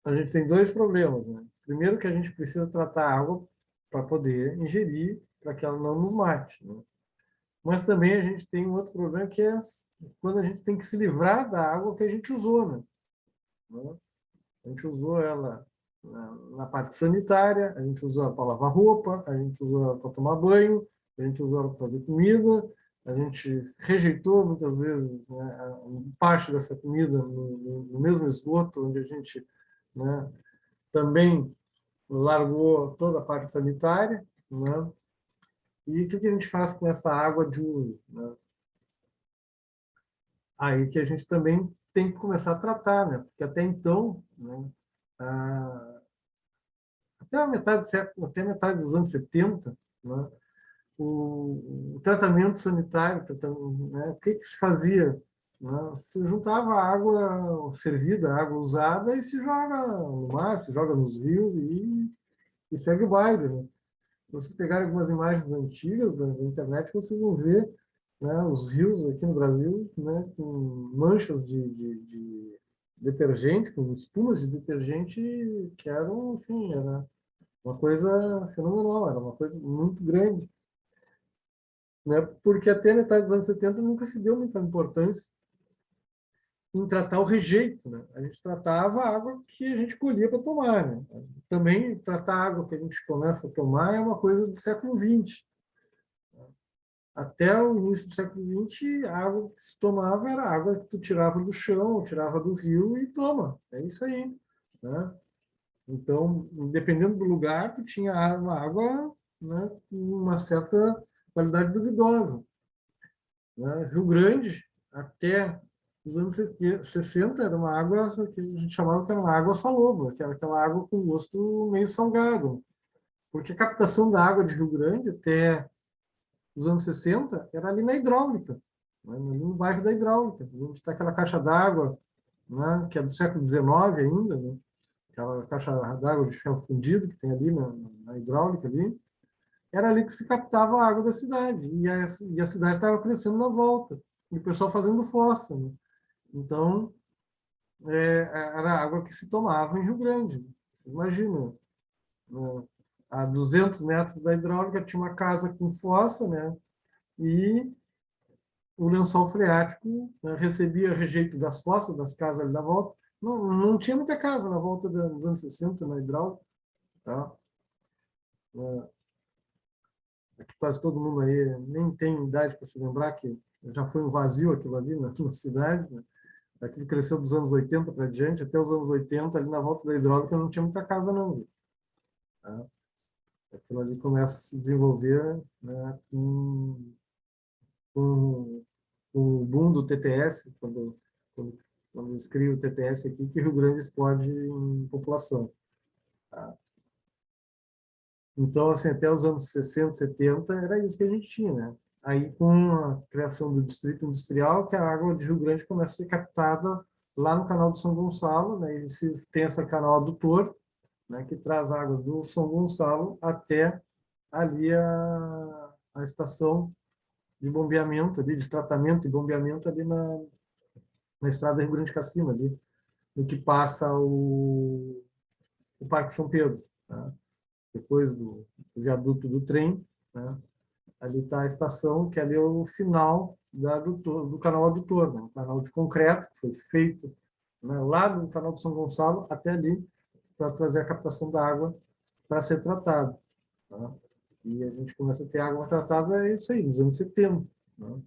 a gente tem dois problemas, né? Primeiro que a gente precisa tratar a água para poder ingerir, para que ela não nos mate, né? Mas também a gente tem um outro problema que é quando a gente tem que se livrar da água que a gente usou, né? A gente usou ela na parte sanitária, a gente usou ela para lavar roupa, a gente usou ela para tomar banho, a gente usou ela para fazer comida, a gente rejeitou muitas vezes, né, parte dessa comida no mesmo esgoto, onde a gente, né, também largou toda a parte sanitária, né? E o que a gente faz com essa água de uso, né? Aí que a gente também tem que começar a tratar, né? Porque até então, né, até a metade do século, até a metade dos anos 70, né, o tratamento sanitário, né, o que se fazia? Né? Se juntava a água servida, a água usada, e se joga no mar, se joga nos rios e segue o baile. Né? Se vocês pegarem algumas imagens antigas da internet, vocês vão ver, né, os rios aqui no Brasil, né, com manchas de detergente, com espumas de detergente que eram, assim, era uma coisa fenomenal, era uma coisa muito grande, né? Porque até a metade dos anos 70 nunca se deu muita importância em tratar o rejeito, né? A gente tratava a água que a gente colhia para tomar, né? Também tratar a água que a gente começa a tomar é uma coisa do século XX. Até o início do século XX, a água que se tomava era a água que tu tirava do chão, tirava do rio e toma. É isso aí, né? Então, dependendo do lugar, tu tinha uma água, né, com uma certa qualidade duvidosa, né? Rio Grande, até os anos 60, era uma água que a gente chamava que era uma água saloba, que era aquela água com gosto meio salgado. Porque a captação da água de Rio Grande, até os anos 60, era ali na hidráulica, né, ali no bairro da hidráulica. A gente está aquela caixa d'água, né, que é do século XIX ainda, né? Aquela caixa d'água de ferro fundido que tem ali na hidráulica ali, era ali que se captava a água da cidade. E a cidade estava crescendo na volta. E o pessoal fazendo fossa, né? Então, era a água que se tomava em Rio Grande. Você imagina, né? A 200 metros da hidráulica tinha uma casa com fossa, né? E o lençol freático, né, recebia rejeito das fossas, das casas ali da volta. Não tinha muita casa na volta dos anos 60 na hidráulica. Tá? Aqui quase todo mundo aí nem tem idade para se lembrar que já foi um vazio aquilo ali na cidade. Né? Aquilo cresceu dos anos 80 para diante, até os anos 80, ali na volta da hidráulica não tinha muita casa não. Tá? Aquilo ali começa a se desenvolver, né, com o boom do TTS, quando eles criam o TTS aqui, que Rio Grande explode em população. Tá? Então, assim, até os anos 60, 70, era isso que a gente tinha, né? Aí, com a criação do Distrito Industrial, que a água de Rio Grande começa a ser captada lá no canal do São Gonçalo, né? E se tem esse canal adutor, né? Que traz água do São Gonçalo até ali a estação de bombeamento, ali, de tratamento e bombeamento ali na estrada Rio Grande Cassino, ali, no que passa o Parque São Pedro, tá? Depois do viaduto do trem, né? Ali está a estação, que ali é o final do canal adutor, né? Um canal de concreto que foi feito, né, lá do canal de São Gonçalo até ali, para trazer a captação da água para ser tratada. Tá? E a gente começa a ter água tratada, é isso aí, nos anos 70. Né?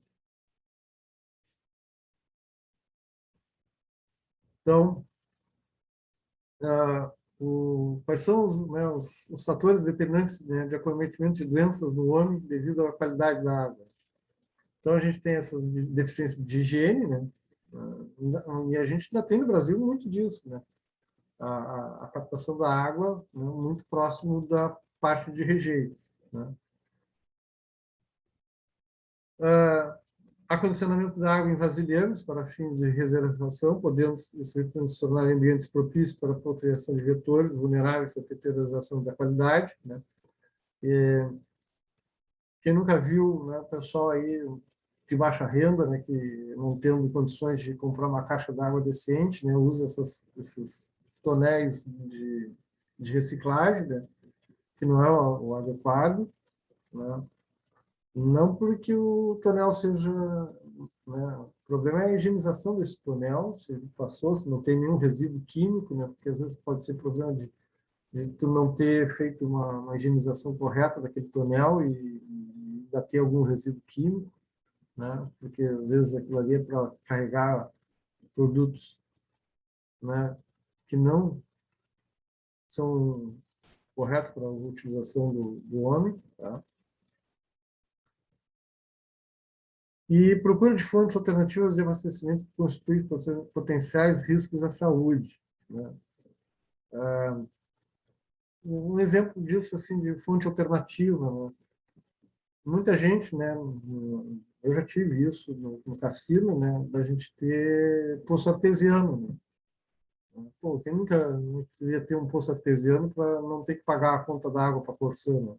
Então, quais são os fatores determinantes, né, de acometimento de doenças no homem devido à qualidade da água. Então, a gente tem essas deficiências de higiene, né? E a gente ainda tem no Brasil muito disso, né? A captação da água, né, muito próximo da parte de rejeito, né? Acondicionamento da água em vasilhames para fins de reservação, podendo se tornar ambientes propícios para a proteção de vetores vulneráveis à temperização da qualidade, né? E quem nunca viu, né, pessoal aí de baixa renda, né, que não tendo condições de comprar uma caixa d'água decente, né, usa esses tonéis de reciclagem, né, que não é o adequado, né? Não porque o tonel seja, né, o problema é a higienização desse tonel, se ele passou, se não tem nenhum resíduo químico, né, porque às vezes pode ser problema de tu não ter feito uma higienização correta daquele tonel e ainda ter algum resíduo químico, né, porque às vezes aquilo ali é para carregar produtos, né, que não são corretos para a utilização do homem, tá? E procura de fontes alternativas de abastecimento que constituem potenciais riscos à saúde, né? Um exemplo disso, assim, de fonte alternativa, né? Muita gente, né? Eu já tive isso no cassino, né? Da gente ter poço artesiano, né? Pô, quem nunca queria ter um poço artesiano para não ter que pagar a conta da água para a porção, né?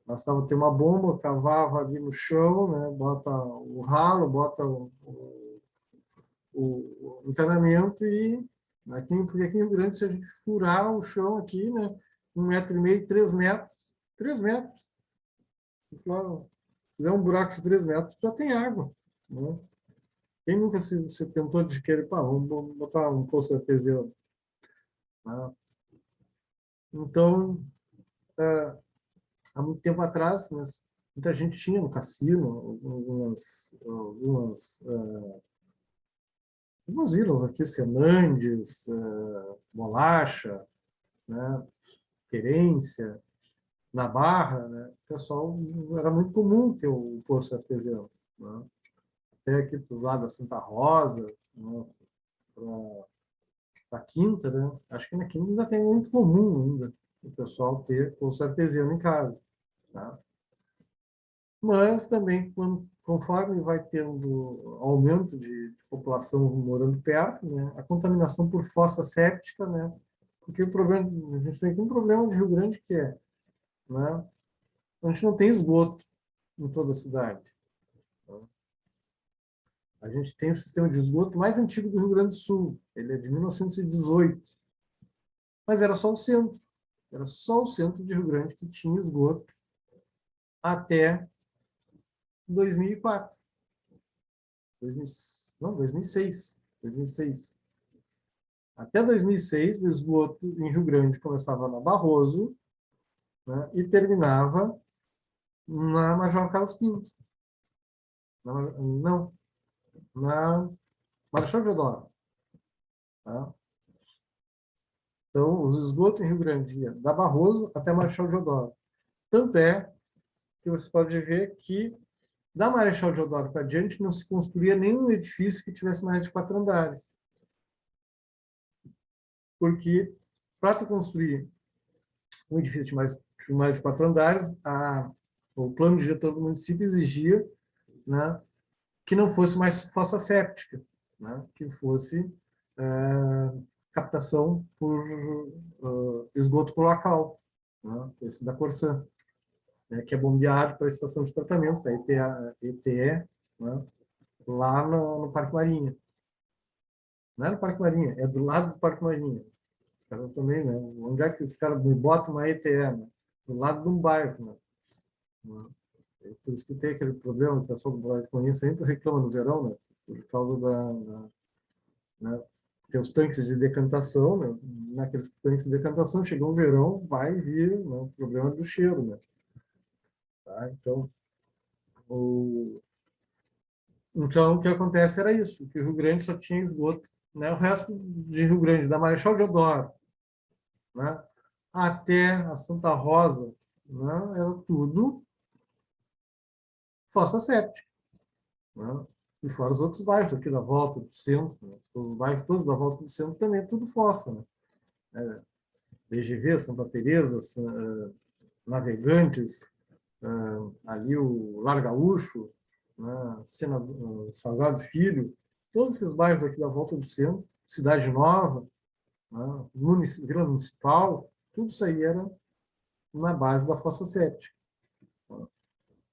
Bastava ter uma bomba, cavava ali no chão, né? Bota o ralo, bota o encanamento e porque aqui em Rio Grande, se a gente furar o chão aqui, né, 1,5 m, 3 metros, 3 metros, se fizer um buraco de 3 metros, já tem água, né? Quem nunca se tentou de querer, pá, vamos botar um poço artesiano, né? Então, há muito tempo atrás, né, muita gente tinha no cassino algumas vilas aqui, Senandes, Bolacha, né, Querência, na Barra, né, o pessoal era muito comum ter o poço artesiano, né? Até aqui para o lado da Santa Rosa, né, para a Quinta, né? Acho que na Quinta ainda tem muito comum ainda o pessoal ter poço artesiano em casa, tá? Mas também, conforme vai tendo aumento de população morando perto, né, a contaminação por fossa séptica, né, porque o problema, a gente tem aqui um problema de Rio Grande que é, né, a gente não tem esgoto em toda a cidade. A gente tem o sistema de esgoto mais antigo do Rio Grande do Sul. Ele é de 1918. Mas era só o centro. Era só o centro de Rio Grande que tinha esgoto até 2004. 2000, não, 2006. 2006. Até 2006, o esgoto em Rio Grande começava na Barroso, né, e terminava na Major Carlos Pinto. Não, na Marechal Deodoro. Tá? Então, os esgotos em Rio Grande iam da Barroso até Marechal Deodoro. Tanto é que você pode ver que da Marechal Deodoro para diante não se construía nenhum edifício que tivesse mais de 4 andares. Porque para tu construir um edifício de mais de 4 andares, o plano diretor do município exigia, né, que não fosse mais fossa séptica, né, que fosse captação por esgoto cloacal, né, esse da Corsan, né, que é bombeado para a estação de tratamento, da ETE, né, lá no Parque Marinha. Não é no Parque Marinha, é do lado do Parque Marinha. Os caras também, né? Onde é que os caras botam uma ETE, né? Do lado de um bairro, né? Por isso que tem aquele problema, o pessoal do Parque Marinha sempre reclama no verão, né? Por causa né? Tem os tanques de decantação, né? Naqueles tanques de decantação, chegou o verão, vai vir, né, o problema do cheiro, né? Tá? Então, o que acontece era isso, que o Rio Grande só tinha esgoto, né? O resto de Rio Grande, da Marechal Deodoro né, até a Santa Rosa, né, era tudo fossa séptica, né? E fora os outros bairros aqui da volta do centro, né? Os bairros todos da volta do centro também é tudo fossa, né? BGV, Santa Teresa, Navegantes, ali o Lar Gaúcho, né? Salgado Filho, todos esses bairros aqui da volta do centro, Cidade Nova, né? Vila Municipal, tudo isso aí era na base da fossa séptica.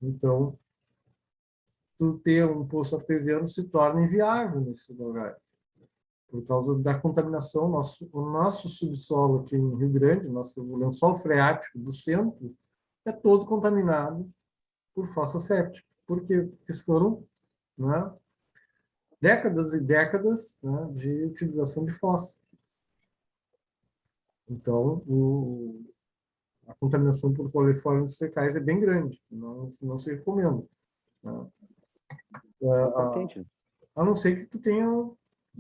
Então, tu ter um poço artesiano se torna inviável nesses lugares, por causa da contaminação. O nosso subsolo aqui em Rio Grande, o lençol freático do centro, é todo contaminado por fossa séptica. Por quê? Porque foram, né, décadas e décadas, né, de utilização de fossa. Então, a contaminação por coliformes fecais é bem grande, não se recomenda, né? Patente. A não ser que tu tenha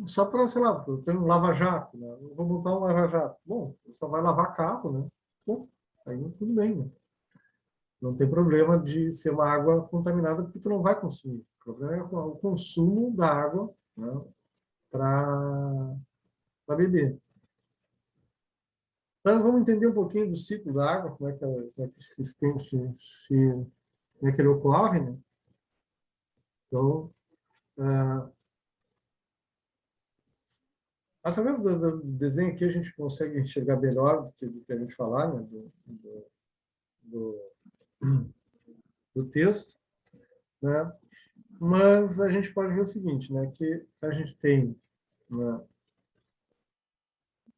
só para, sei lá, eu tenho um lava-jato, né? Eu vou montar um lava-jato. Bom, você só vai lavar carro, né? Bom, aí tudo bem, né? Não tem problema de ser uma água contaminada porque tu não vai consumir. O problema é o consumo da água, né, para beber. Então, vamos entender um pouquinho do ciclo da água, como é que como é que ele ocorre, né? Então, através do desenho aqui, a gente consegue enxergar melhor do que a gente falar, né? Do, do texto, né? Mas a gente pode ver o seguinte, né? Que a gente tem, né,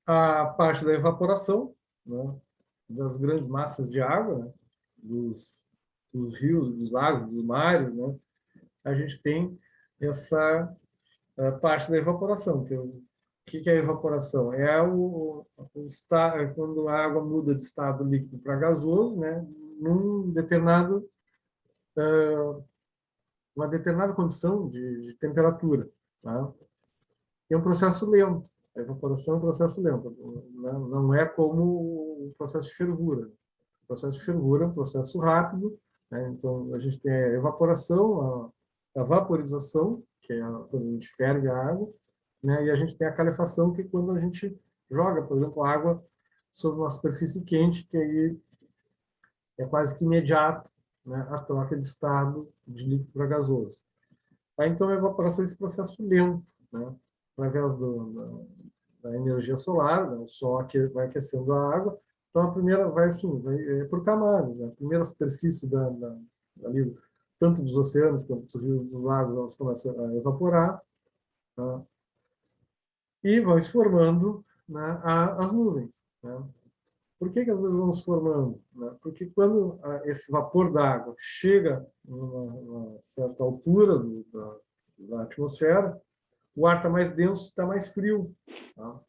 a parte da evaporação, né, das grandes massas de água, né, dos rios, dos lagos, dos mares, né? A gente tem essa parte da evaporação, que é a evaporação? É quando a água muda de estado líquido para gasoso, né, num determinado, uma determinada condição de temperatura. Tá? É um processo lento. A evaporação é um processo lento. Não é como o processo de fervura. O processo de fervura é um processo rápido, né? Então, a gente tem a evaporação, a vaporização, que é quando a gente ferve a água, né? E a gente tem a calefação, que é quando a gente joga, por exemplo, água sobre uma superfície quente, que aí é quase que imediato, né, a troca de estado de líquido para gasoso. Tá? Então, a evaporação é esse processo lento, né? Através da energia solar, né? O sol que vai aquecendo a água. Então, a primeira vai assim, por camadas. Né? A primeira superfície ali, tanto dos oceanos quanto dos rios, dos lagos, elas começam a evaporar, tá? E vão se formando, né, as nuvens. Né? Por que as nuvens vão se formando? Né? Porque quando esse vapor d'água chega a uma certa altura da atmosfera, o ar está mais denso, está mais frio. Tá?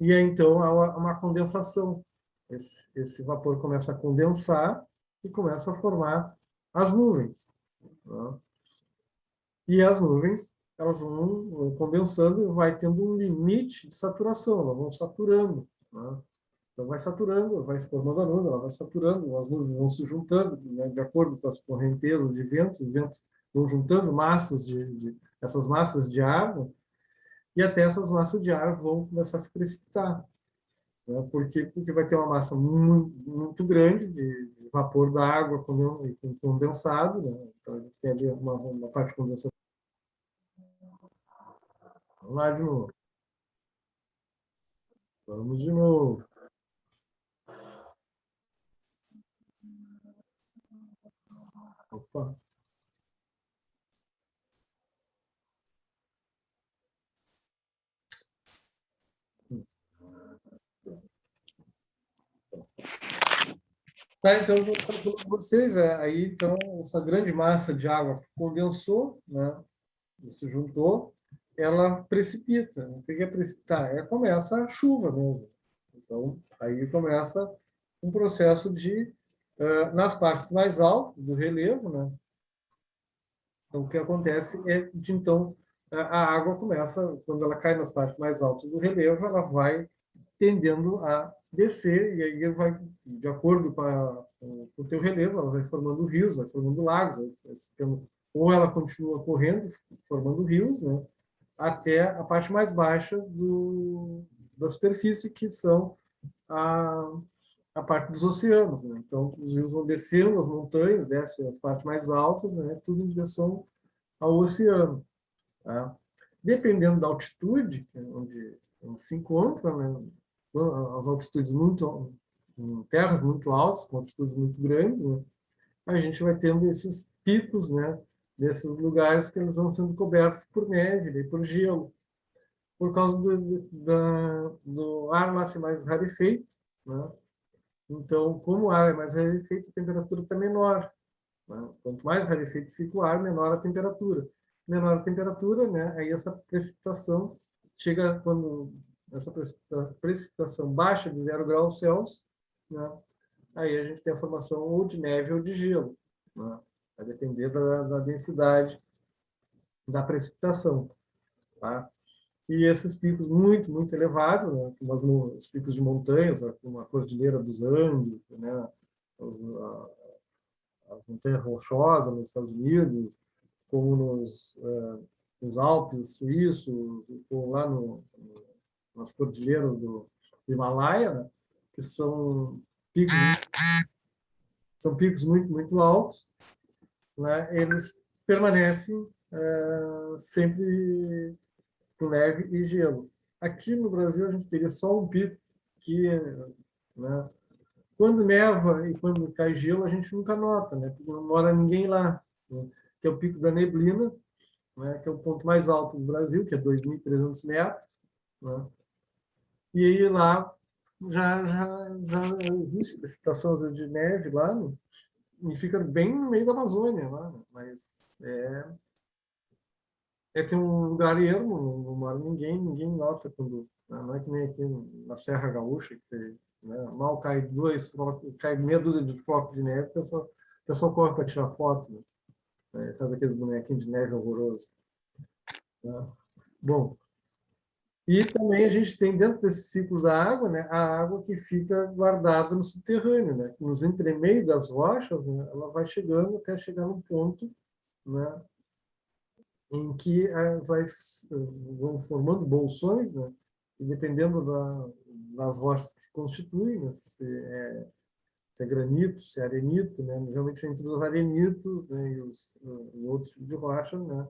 E aí, então, há uma condensação. Esse vapor começa a condensar e começa a formar as nuvens. Tá? E as nuvens, elas vão condensando e vai tendo um limite de saturação, elas vão saturando. Tá? Então, vai saturando, vai formando a nuvem, ela vai saturando, as nuvens vão se juntando, né, de acordo com as correntezas de vento, os ventos vão juntando essas massas de água, e até essas massas de ar vão começar a se precipitar. Né? Porque vai ter uma massa muito, muito grande de vapor da água condensado, né? Então, a gente tem ali uma parte de condensação. Vamos lá de novo. Vamos de novo. Opa. Tá, então, eu vou falar para vocês, aí, então, essa grande massa de água condensou, né, e se juntou, ela precipita. O que é precipitar? Começa a chuva mesmo. Então, aí começa um processo nas partes mais altas do relevo, né? Então, o que acontece é de, então, a água começa, quando ela cai nas partes mais altas do relevo, ela vai tendendo a descer, e aí vai, de acordo com o teu relevo, ela vai formando rios, vai formando lagos, ou ela continua correndo, formando rios, né, até a parte mais baixa da superfície, que são a parte dos oceanos, né? Então, os rios vão descendo as montanhas, descem as partes mais altas, né, tudo em direção ao oceano. Tá? Dependendo da altitude, onde se encontra, né, as altitudes muito, em terras muito altas, com altitudes muito grandes, né, a gente vai tendo esses picos, né, desses lugares que eles vão sendo cobertos por neve, por gelo, por causa do ar lá ser mais rarefeito, né? Então, como o ar é mais rarefeito, a temperatura está menor, né? Quanto mais rarefeito fica o ar, menor a temperatura. Menor a temperatura, né? Aí essa precipitação chega quando essa precipitação baixa de 0 graus Celsius, né? Aí a gente tem a formação ou de neve ou de gelo, né? Vai depender da densidade da precipitação, tá? E esses picos muito, muito elevados, né? Os picos de montanhas, como a Cordilheira dos Andes, né? As montanhas rochosas nos Estados Unidos, como nos Alpes suíços, ou lá nas cordilheiras do Himalaia, né? Que picos, são picos muito, muito altos, né? Eles permanecem sempre com neve e gelo. Aqui no Brasil, a gente teria só um pico que, né, quando neva e quando cai gelo, a gente nunca nota, né? Porque não mora ninguém lá, né? Que é o Pico da Neblina, né? Que é o ponto mais alto do Brasil, que é 2.300 metros, né? E aí lá já existe precipitação de neve lá, né? E fica bem no meio da Amazônia lá, né? Mas que é um lugar ermo, não mora ninguém nota quando, né? Não é que nem aqui na Serra Gaúcha, que, né, mal cai meia dúzia de flocos de neve, o pessoal corre para tirar foto, né? Faz aqueles bonequinhos de neve horrorosos, né? Bom, e também a gente tem dentro desse ciclo da água, né, a água que fica guardada no subterrâneo, né? Nos entremeios das rochas, né, ela vai chegando até chegar num ponto, né, em que vão formando bolsões, né? E dependendo das rochas que constituem, né? Se é granito, se é arenito, né? Geralmente entre os arenitos, né? E outros tipos de rocha, né?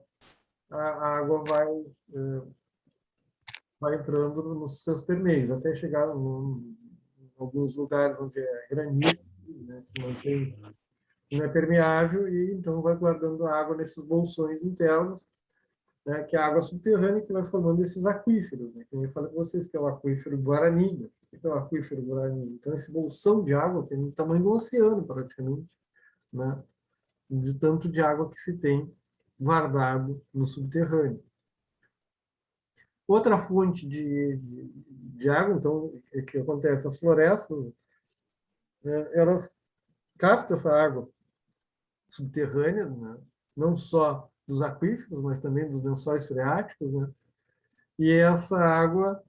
A água vai entrando nos seus permeios, até chegar em alguns lugares onde é granito, né? Que não é permeável, e então vai guardando a água nesses bolsões internos, né, que é a água subterrânea, que vai formando esses aquíferos, né, que eu falei para vocês, que é o aquífero Guarani. Né? O que é o aquífero Guarani? Então, esse bolsão de água tem o tamanho do oceano, praticamente, né, de tanto de água que se tem guardado no subterrâneo. Outra fonte de água, então, que acontece, as florestas, né, elas captam essa água subterrânea, né, não só dos aquíferos, mas também dos lençóis freáticos, né, e essa água,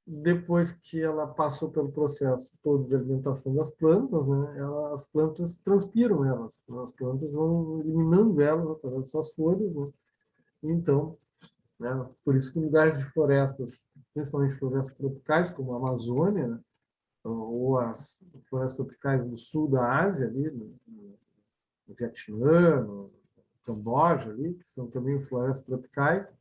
depois que ela passou pelo processo todo de alimentação das plantas, né, as plantas transpiram elas, as plantas vão eliminando elas através de suas folhas, né, então, né, por isso que em lugares de florestas, principalmente florestas tropicais, como a Amazônia, né, ou as florestas tropicais do sul da Ásia, ali, no Vietnã, no Camboja, ali, que são também florestas tropicais,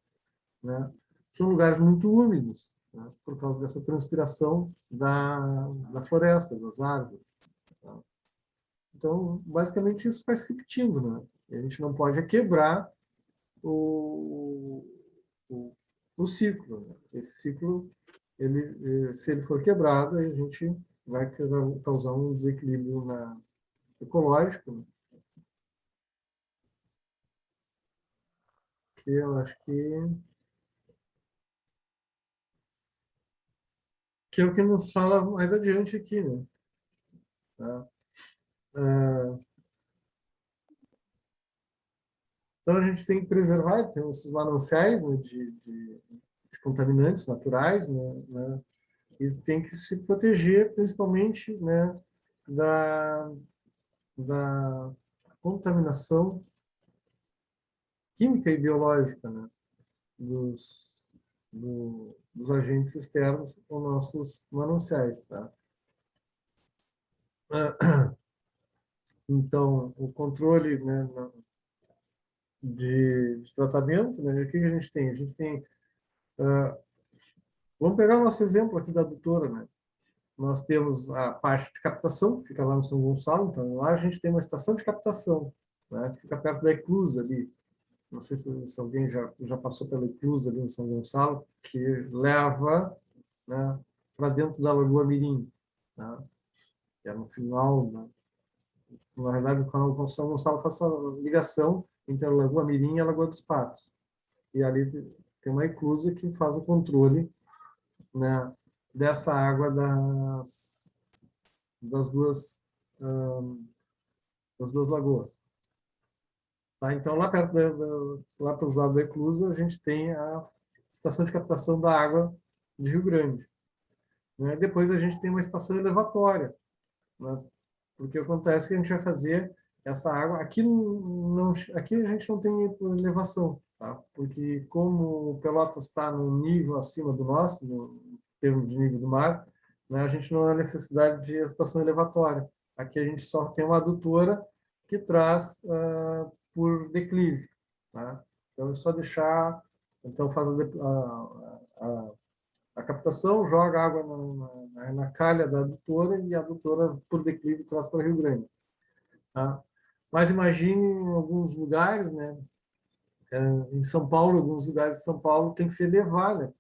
né, são lugares muito úmidos, né, por causa dessa transpiração da floresta, das árvores. Tá? Então, basicamente, isso vai se repetindo. Né? E a gente não pode quebrar o, o, o ciclo. Né? Esse ciclo, se ele for quebrado, aí a gente vai causar um desequilíbrio ecológico, né? Que eu acho que é o que nos fala mais adiante aqui. Né? Tá? Então, a gente tem que preservar, tem esses mananciais, né, de contaminantes naturais, né, e tem que se proteger, principalmente, né, da contaminação química e biológica, né, dos agentes externos aos nossos mananciais, tá? Então, o controle, né, de tratamento, né, o que a gente tem? A gente tem, vamos pegar o nosso exemplo aqui da adutora, né? Nós temos a parte de captação, que fica lá no São Gonçalo, então lá a gente tem uma estação de captação, né, que fica perto da eclusa ali. Não sei se alguém já passou pela eclusa ali no São Gonçalo, que leva, né, para dentro da Lagoa Mirim, né, que é no final, né, na verdade, quando o São Gonçalo faz essa ligação entre a Lagoa Mirim e a Lagoa dos Patos. E ali tem uma eclusa que faz o controle, né, dessa água das duas, das duas lagoas. Tá? Então, lá perto lá para os lados da eclusa, a gente tem a estação de captação da água de Rio Grande. Né? Depois a gente tem uma estação elevatória, né? Porque acontece que a gente vai fazer essa água aqui não, aqui a gente não tem elevação, tá? Porque como o Pelotas está no nível acima do nosso, no termo de nível do mar, né, a gente não há necessidade de estação elevatória. Aqui a gente só tem uma adutora que traz por declive, tá? Então é só deixar, então faz a captação, joga água na calha da adutora e a adutora, por declive, traz para Rio Grande. Tá? Mas imagine em alguns lugares, né? Em São Paulo, alguns lugares de São Paulo tem que se elevar, né?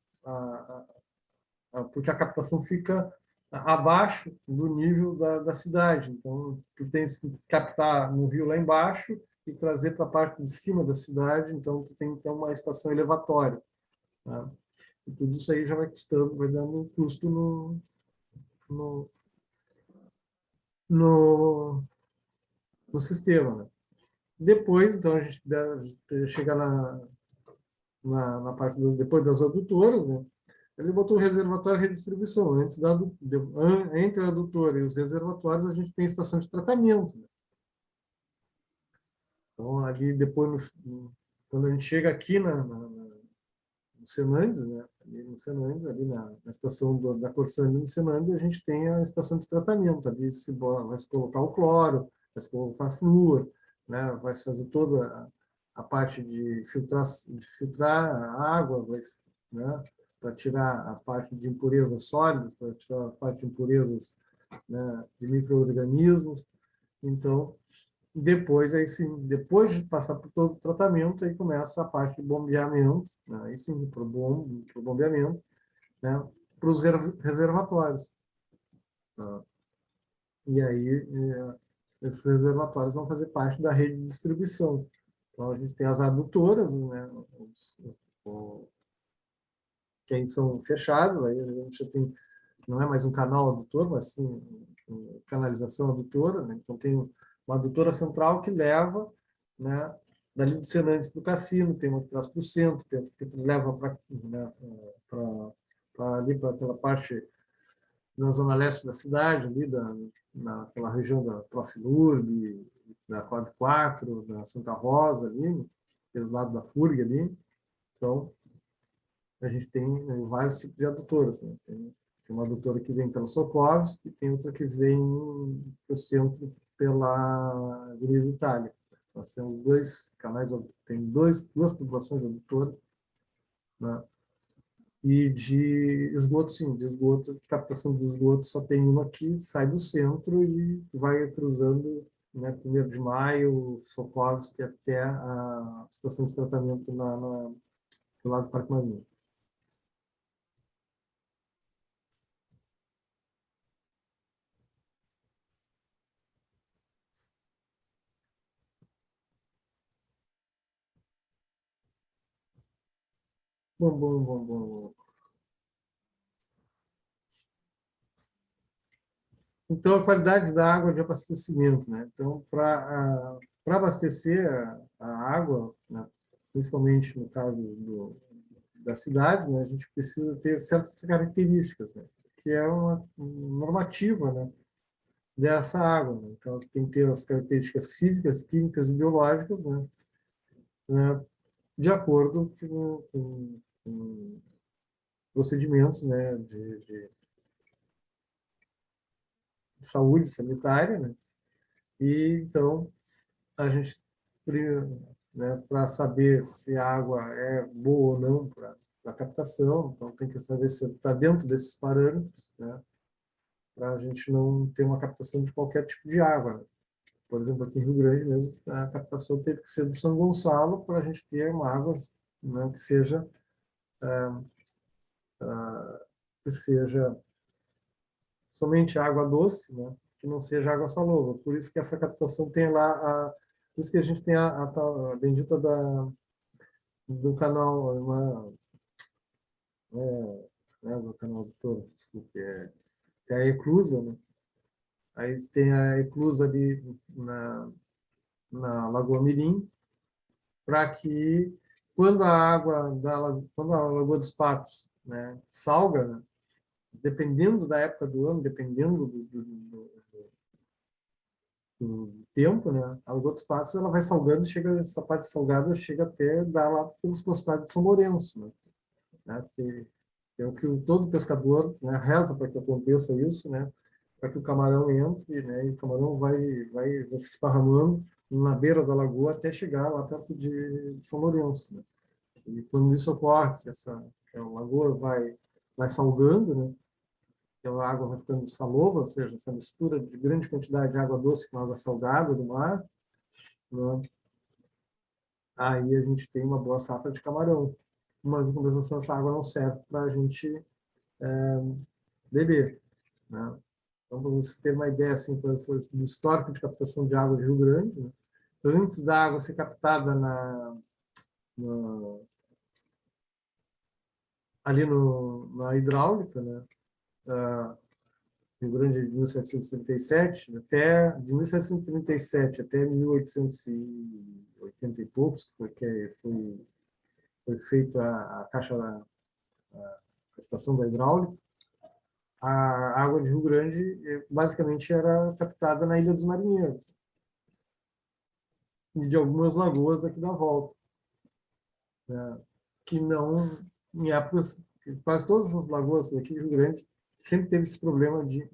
Porque a captação fica abaixo do nível da cidade. Então, tu tens que captar no rio lá embaixo e trazer para a parte de cima da cidade. Então, tu tem então uma estação elevatória. Tá? E tudo isso aí já vai custando, vai dando um custo no, no, no sistema. Né? Depois, então, a gente deve chegar na parte depois das adutoras, né? Ele botou o reservatório e redistribuição. Entre a adutora e os reservatórios, a gente tem estação de tratamento. Né? Então, ali depois, quando a gente chega aqui no Senandes, né? Ali no Senandes, ali na estação da Corsã no Senandes, a gente tem a estação de tratamento. Ali vai se colocar o cloro, vai se colocar flúor, né? Vai se fazer toda a parte de filtrar a água, né? Para tirar a parte de impurezas sólidas, para tirar a parte de impurezas, né, de micro-organismos. Então, depois, aí sim, depois de passar por todo o tratamento, aí começa a parte de bombeamento, né? Aí sim, para o bombeamento, né? Para os reservatórios. Tá? E aí, esses reservatórios vão fazer parte da rede de distribuição. Então, a gente tem as adutoras, né? Que aí são fechados, aí a gente já tem, não é mais um canal adutor, mas sim canalização adutora, né? Então tem uma adutora central que leva, né, dali do Senantes para o Cassino, tem uma que traz para o centro, tem outra que leva para, né, ali para aquela parte na zona leste da cidade, ali naquela região da Profilurb, da Quadro 4, da Santa Rosa, ali, aqueles lados da FURG ali. Então, a gente tem, né, vários tipos de adutoras. Né? Tem uma adutora que vem pelo Socorros e tem outra que vem para o centro pela Avenida Itália. Nós temos dois canais, tem duas tubulações adutoras, né? E de esgoto, sim, de esgoto, captação de esgoto só tem uma que sai do centro e vai cruzando, né, 1º de Maio, Socorros, que é até a estação de tratamento do lado do Parque Marinho. Bom. Então, a qualidade da água de abastecimento, né? Então, para abastecer a água, né, principalmente no caso das cidades, né, a gente precisa ter certas características, né? que é uma normativa, né, dessa água, né? Então, tem que ter as características físicas, químicas e biológicas, né, de acordo com procedimentos, né, de saúde sanitária, né? E então a gente, né, para saber se a água é boa ou não para captação, então tem que saber se está dentro desses parâmetros, né, para a gente não ter uma captação de qualquer tipo de água, né? Por exemplo, aqui em Rio Grande mesmo, a captação teve que ser do São Gonçalo para a gente ter uma água, né, que seja somente água doce, né, que não seja água salobra. Por isso que essa captação tem lá por isso que a gente tem a bendita do canal, do canal do Toro, desculpe, é a eclusa, né? Aí tem a eclusa ali na Lagoa Mirim, para que quando a Lagoa dos Patos, né, salga, né, dependendo da época do ano, dependendo do tempo, né, a Lagoa dos Patos ela vai salgando, essa parte salgada chega até dar lá pelos postados de São Lourenço, né, que é o que todo pescador, né, reza para que aconteça isso, né, para que o camarão entre, né, e o camarão vai se esparramando na beira da lagoa até chegar lá perto de São Lourenço, né? E quando isso ocorre, que a lagoa vai salgando, né, que a água vai ficando salobra, ou seja, essa mistura de grande quantidade de água doce com água salgada do mar, né, aí a gente tem uma boa safra de camarão. Mas, em compensação, essa água não serve para a gente beber, né? Então, para você ter uma ideia assim, do histórico de captação de água de Rio Grande, né? Então, antes da água ser captada na- ali na hidráulica, né? Rio Grande de 1737, de 1737 até 1880 e poucos, que foi feita a caixa a estação da hidráulica, a água de Rio Grande basicamente era captada na Ilha dos Marinheiros e de algumas lagoas aqui da volta, né? Que não, em épocas, quase todas as lagoas aqui de Rio Grande sempre teve esse problema de,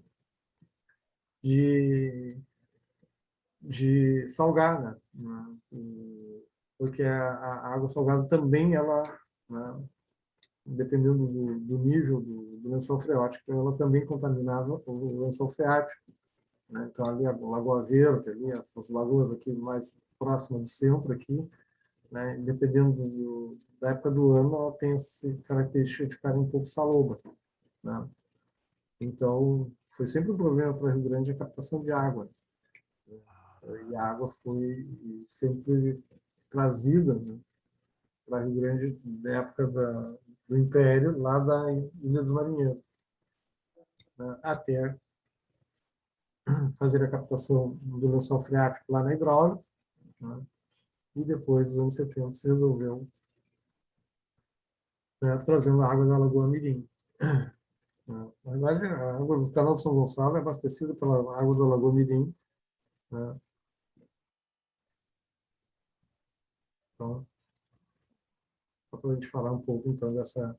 de salgar, né? Porque a água salgada também, ela, né, dependendo do nível do lençol freático, ela também contaminava o lençol freático, né? Então, ali a Lagoa Verde, ali, essas lagoas aqui mais próximas do centro aqui, né, dependendo da época do ano, ela tem essa característica de ficar um pouco salobra, né? Então, foi sempre um problema para o Rio Grande a captação de água. E a água foi sempre trazida, né, para Rio Grande na época do Império, lá da Ilha dos Marinheiros, né, até fazer a captação do lençol freático lá na hidráulica, né, e depois, dos anos 70, se resolveu, né, trazendo a água da Lagoa Mirim. Na verdade, a água do Canal de São Gonçalo é abastecida pela água da Lagoa Mirim, né? Então, só para a gente falar um pouco então dessa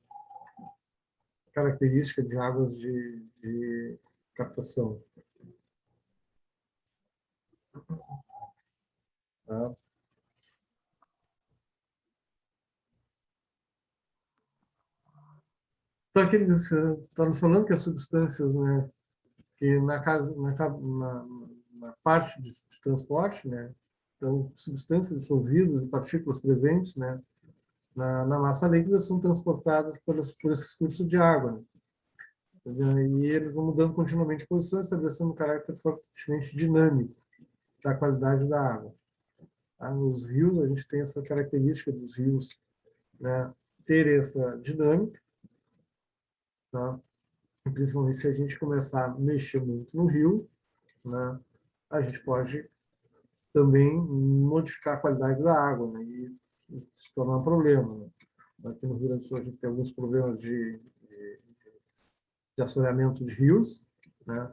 característica de águas de captação. Tá? Então, estamos falando que as substâncias, né, que na parte de transporte, né, então, substâncias dissolvidas e partículas presentes, né, na massa líquida são transportadas por esses cursos de água, né? E eles vão mudando continuamente de posição, estabelecendo um caráter fortemente dinâmico da qualidade da água. Tá? Nos rios, a gente tem essa característica dos rios, né, ter essa dinâmica, tá? E principalmente se a gente começar a mexer muito no rio, né, a gente pode também modificar a qualidade da água, né, e se tornar um problema, né? Aqui no Rio Grande do Sul a gente tem alguns problemas de assoreamento de rios, né?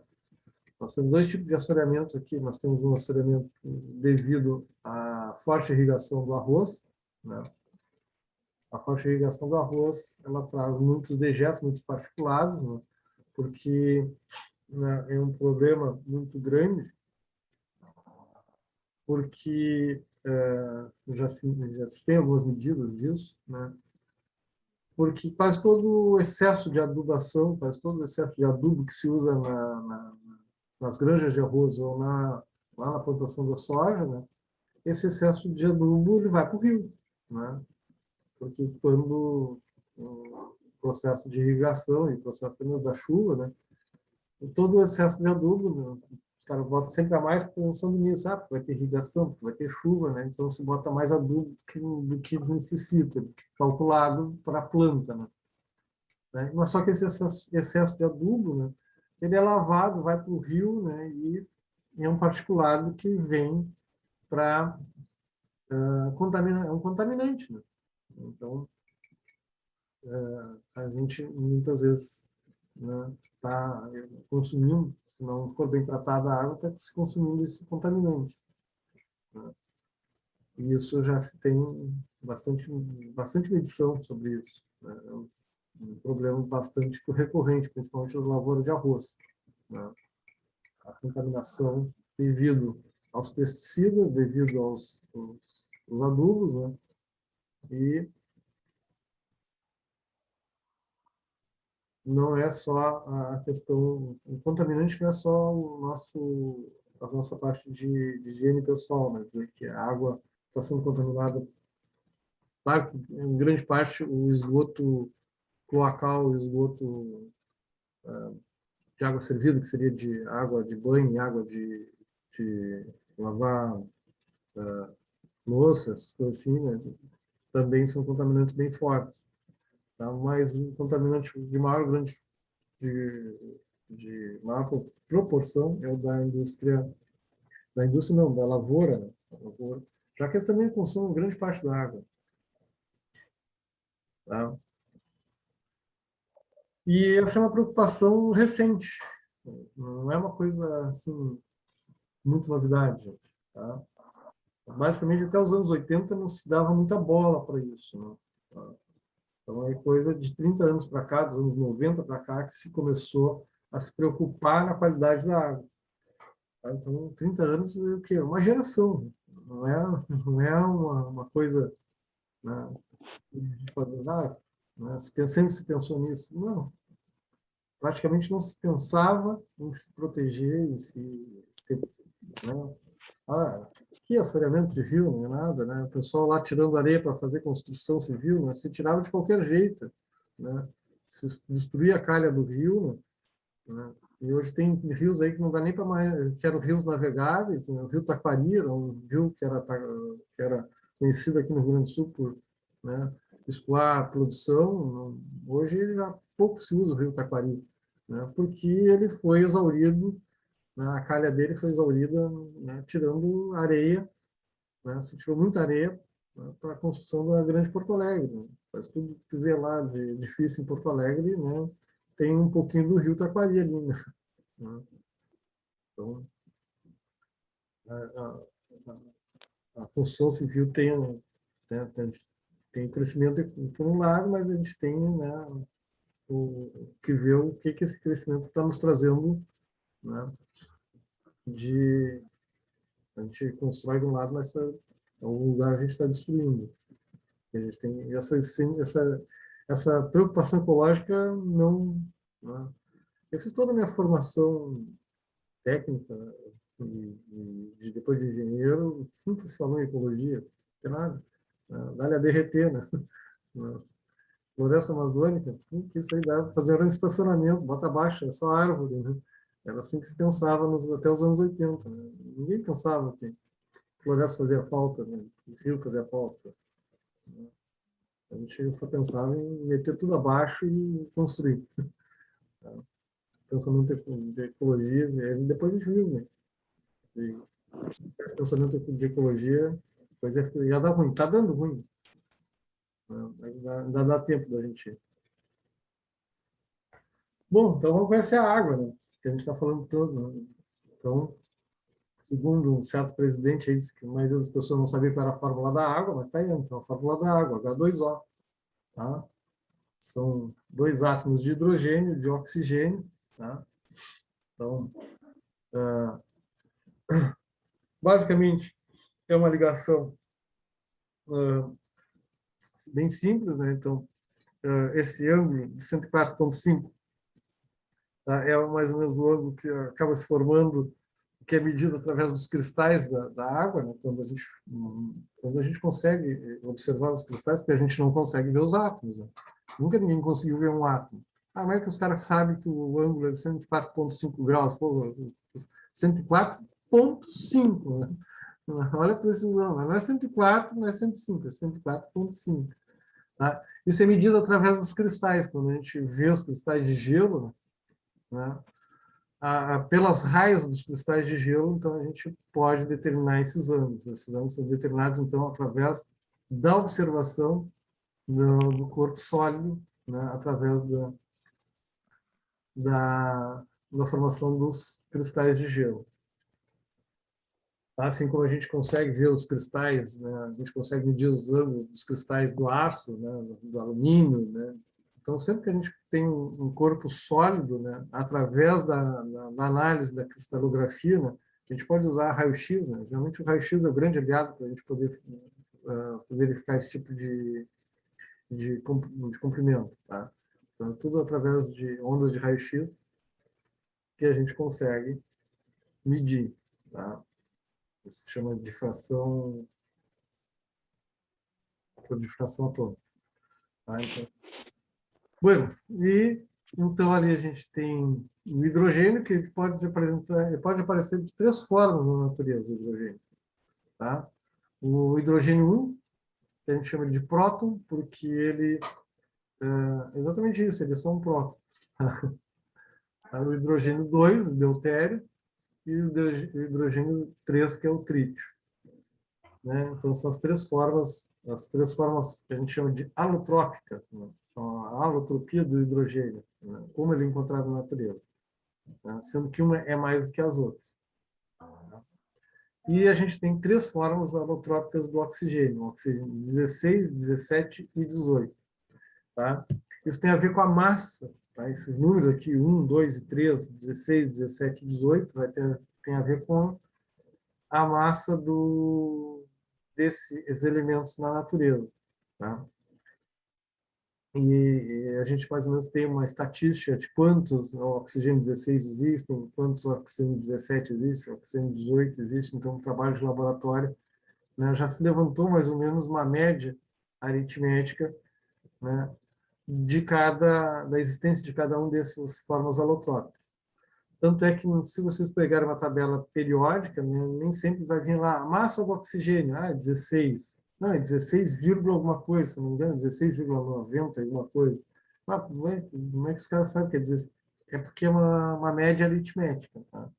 Nós temos dois tipos de assoreamento aqui. Nós temos um assoreamento devido à forte irrigação do arroz, né? A forte irrigação do arroz, ela traz muitos dejetos, muitos particulados, né? Porque, né, é um problema muito grande, porque já se tem algumas medidas disso, né? Porque quase todo o excesso de adubação, quase todo o excesso de adubo que se usa nas granjas de arroz ou lá na plantação da soja, né? Esse excesso de adubo ele vai para o rio, né? Porque quando o processo de irrigação e o processo também da chuva, né? Todo o excesso de adubo, né? Os caras botam sempre a mais pensando nisso, vai ter irrigação, vai ter chuva, né? Então se bota mais adubo do que necessita, calculado para a planta, né? Mas só que esse excesso de adubo, né? Ele é lavado, vai para o rio, né? E é um particulado que vem para contaminar, é um contaminante, né? Então a gente muitas vezes, né, está consumindo, se não for bem tratada a água, está se consumindo esse contaminante, né? E isso já se tem bastante medição sobre isso, né? É um problema bastante recorrente, principalmente na lavoura de arroz, né? A contaminação devido aos pesticidas, devido aos adubos, né? E não é só a questão, o contaminante não é só a nossa parte de higiene pessoal, né? Dizer que a água está sendo contaminada, claro que em grande parte o esgoto cloacal, o esgoto de água servida, que seria de água de banho, água de lavar louça, essas coisas assim, né? Também são contaminantes bem fortes, tá? Mas um contaminante de maior grande de maior proporção é o da indústria não, da lavoura, né? Da lavoura, já que eles também consomem grande parte da água, tá? E essa é uma preocupação recente, não é uma coisa assim muito novidade, gente, tá? Basicamente até os anos 80 não se dava muita bola para isso, né? Tá? Então é coisa de 30 anos para cá, dos anos 90 para cá, que se começou a se preocupar na qualidade da água. Tá? Então, 30 anos é o quê? Uma geração. Não é uma coisa, né, né, sempre se pensou nisso. Não. Praticamente não se pensava em se proteger, em se. Né? Que assoreamento de rio, não é nada, né? O pessoal lá tirando areia para fazer construção civil, né? Se tirava de qualquer jeito, né? Se destruía a calha do rio, né? E hoje tem rios aí que não dá nem para mais, que eram rios navegáveis, né? O Rio Taquari era um rio que era conhecido aqui no Rio Grande do Sul por, né, escoar produção. Hoje já pouco se usa o Rio Taquari, né? Porque ele foi exaurido, né? A calha dele foi exaurida, né, tirando areia, né? Se tirou muita areia, né, para a construção da Grande Porto Alegre, né? Faz tudo que vê lá de edifício em Porto Alegre, né? Tem um pouquinho do Rio Taquari ali, né? Então, a construção civil tem crescimento por um lado, mas a gente tem, né, o que ver o que esse crescimento está nos trazendo, né, a gente constrói de um lado, mas algum lugar a gente está destruindo. A gente tem essa preocupação ecológica não, né? Eu fiz toda a minha formação técnica depois de engenheiro, nunca se falou em ecologia, não tem nada. Dá-lhe a derreter, né? Na floresta amazônica, que isso aí dá para fazer um estacionamento, bota abaixo, é só árvore, né? Era assim que se pensava até os anos 80, né? Ninguém pensava que floresta fazia falta, né? O rio fazia falta, né? A gente só pensava em meter tudo abaixo e construir. Tá? Pensamento de ecologia, e depois a gente viu, né? E esse pensamento de ecologia, pois já dá ruim, está dando ruim, né? Ainda dá tempo da gente Bom, então vamos conhecer a água, né? Que a gente está falando tanto, né? Então, segundo um certo presidente, aí disse que a maioria das pessoas não sabia qual era a fórmula da água, mas está aí, então, a fórmula da água, H2O, tá? São dois átomos de hidrogênio, de oxigênio, tá? Então, basicamente, é uma ligação bem simples, né? Então, esse ângulo de 104,5, tá? É mais ou menos o ângulo que acaba se formando, que é medido através dos cristais da água, né? Quando a gente consegue observar os cristais, porque a gente não consegue ver os átomos, né? Nunca ninguém conseguiu ver um átomo. Ah, mas é que os caras sabem que o ângulo é de 104,5 graus. Pô, 104,5, né? Olha a precisão, né? Não é 104, não é 105, é 104,5. Tá? Isso é medido através dos cristais. Quando a gente vê os cristais de gelo, né? Pelas raias dos cristais de gelo, então a gente pode determinar esses ângulos. Esses ângulos são determinados, então, através da observação do corpo sólido, né? Através da formação dos cristais de gelo. Assim como a gente consegue ver os cristais, né? A gente consegue medir os ângulos dos cristais do aço, né? Do alumínio, né? Então, sempre que a gente tem um corpo sólido, né? Através da análise da cristalografia, né? A gente pode usar raio-x, né? Geralmente o raio-x é o grande aliado para a gente poder verificar esse tipo de comprimento, tá? Então, tudo através de ondas de raio-x que a gente consegue medir, tá? Isso se chama difração por difração atômica. Tá? Então, bueno, e então ali a gente tem o hidrogênio, que pode aparecer de três formas na natureza, o hidrogênio. Tá? O hidrogênio 1, que a gente chama de próton, porque ele é exatamente isso, ele é só um próton. Tá? O hidrogênio 2, o deutério, e o hidrogênio 3, que é o trítio. Né? Então, são as três formas que a gente chama de alotrópicas, né? São a alotropia do hidrogênio, né? Como ele é encontrado na natureza, né? Sendo que uma é mais do que as outras. E a gente tem três formas alotrópicas do oxigênio, oxigênio 16, 17 e 18. Tá? Isso tem a ver com a massa, tá? Esses números aqui, 1, 2 e 3, 16, 17 e 18, tem a ver com a massa desses elementos na natureza. Tá? E a gente mais ou menos tem uma estatística de quantos oxigênio 16 existem, quantos oxigênio 17 existem, oxigênio 18 existe. Então, um trabalho de laboratório, né, já se levantou mais ou menos uma média aritmética, né, da existência de cada um dessas formas alotrópicas. Tanto é que, se vocês pegarem uma tabela periódica, né, nem sempre vai vir lá a massa do oxigênio, 16. Não, é 16, alguma coisa, se não me engano, 16,90, alguma coisa. Mas como é que os caras sabem que é 16? É porque é uma média aritmética. Tá?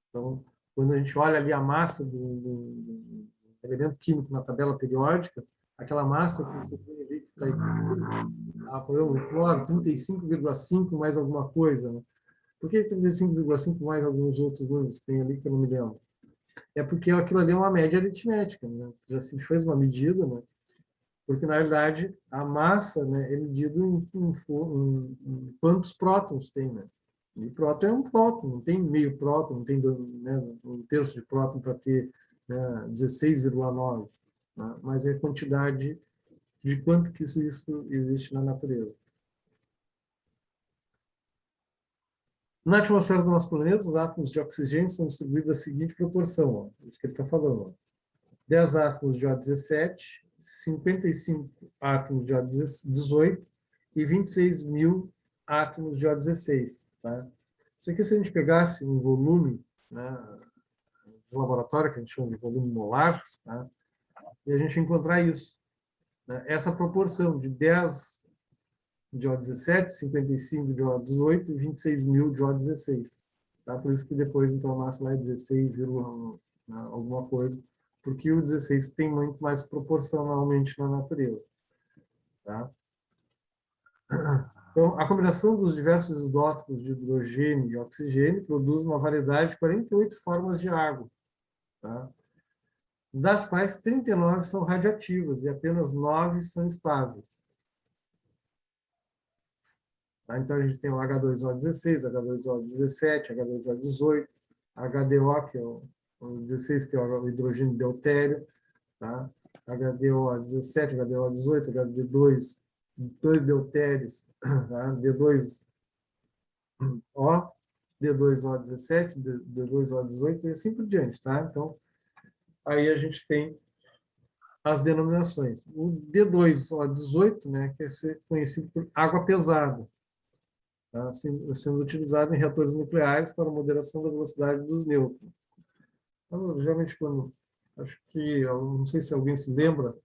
Então, quando a gente olha ali a massa do elemento químico na tabela periódica, aquela massa que você tem ali que está aí, por exemplo, o cloro, 35,5 mais alguma coisa, né? Por que 35,5 mais alguns outros números que tem ali que eu não me lembro? É porque aquilo ali é uma média aritmética, né? Já se fez uma medida, né? Porque, na realidade, a massa, né, é medida em quantos prótons tem, né? E próton é um próton, não tem meio próton, não tem, né, um terço de próton para ter, né, 16,9, né? Mas é a quantidade de quanto que isso existe na natureza. Na atmosfera do nosso planeta, os átomos de oxigênio são distribuídos da seguinte proporção, ó, isso que ele está falando. Ó. 10 átomos de O17, 55 átomos de O18 e 26 mil átomos de O16. Tá? Isso aqui, se a gente pegasse um volume, né, de laboratório, que a gente chama de volume molar, tá? E a gente encontrar isso. Né? Essa proporção de 10 de O17, 55 de O18 e 26 mil de O16. Tá? Por isso que depois, então, a massa lá é 16, alguma coisa, porque o 16 tem muito mais proporcionalmente na natureza. Tá? Então, a combinação dos diversos isótopos de hidrogênio e oxigênio produz uma variedade de 48 formas de água, tá? Das quais 39 são radioativas e apenas 9 são estáveis. Tá? Então, a gente tem o H2O16, H2O17, H2O18, HDO, que é o 16, que é o hidrogênio deutério, tá? HDO17, HDO18, HD2, dois deutérios, tá? D2O, D2O17, D2O18 e assim por diante, tá? Então, aí a gente tem as denominações. O D2O18, né, que é conhecido por água pesada, tá? Sendo utilizado em reatores nucleares para moderação da velocidade dos nêutrons. Então, geralmente, acho que, eu não sei se alguém se lembra,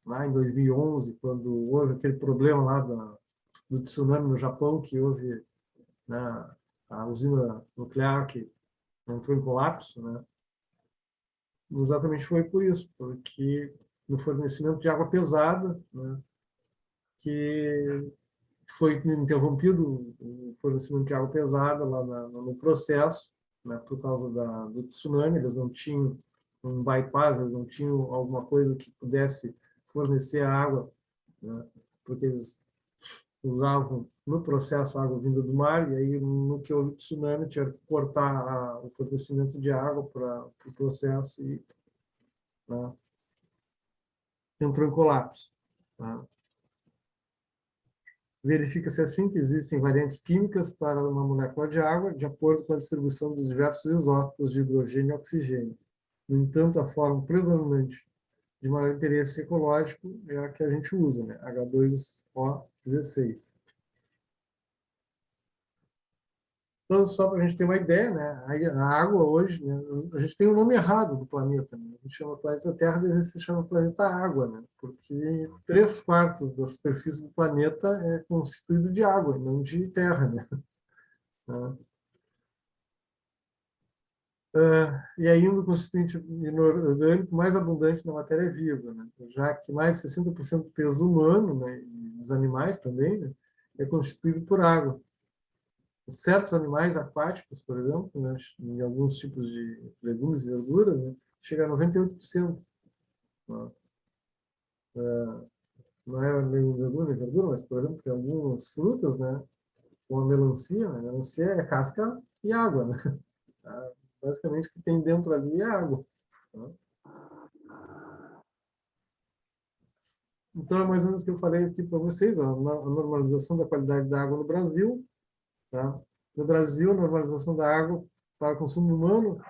lá em 2011, quando houve aquele problema lá do tsunami no Japão, que houve, né, a usina nuclear que entrou em colapso, né? Exatamente foi por isso, porque no fornecimento de água pesada, né, que foi interrompido o fornecimento de água pesada lá no processo, né, por causa do tsunami. Eles não tinham um bypass, eles não tinham alguma coisa que pudesse fornecer água, né, porque eles usavam no processo a água vinda do mar, e aí no que houve tsunami tiveram que cortar o fornecimento de água para o processo e, né, entrou em colapso. Tá? Verifica-se assim que existem variantes químicas para uma molécula de água, de acordo com a distribuição dos diversos isótopos de hidrogênio e oxigênio. No entanto, a forma predominante de maior interesse ecológico é a que a gente usa, né? H2O16. Então, só para a gente ter uma ideia, né? A água hoje, né? A gente tem o nome errado do planeta. Né? A gente chama o planeta Terra, deve se chama planeta Água, né? Porque 3/4 da superfície do planeta é constituído de água, não de terra, né? E ainda o constituinte inorgânico mais abundante na matéria viva, né? Já que mais de 60% do peso humano, né, e dos animais também, né, é constituído por água. Certos animais aquáticos, por exemplo, né, em alguns tipos de legumes e verduras, né, chega a 98%. Né? Não é nem legume nem verdura, mas, por exemplo, tem algumas frutas, né, como a melancia. Né? A melancia é casca e água. Né? Basicamente, o que tem dentro ali é água. Tá? Então, é mais ou menos o que eu falei aqui para vocês, ó, a normalização da qualidade da água no Brasil. Tá? No Brasil, a normalização da água para consumo humano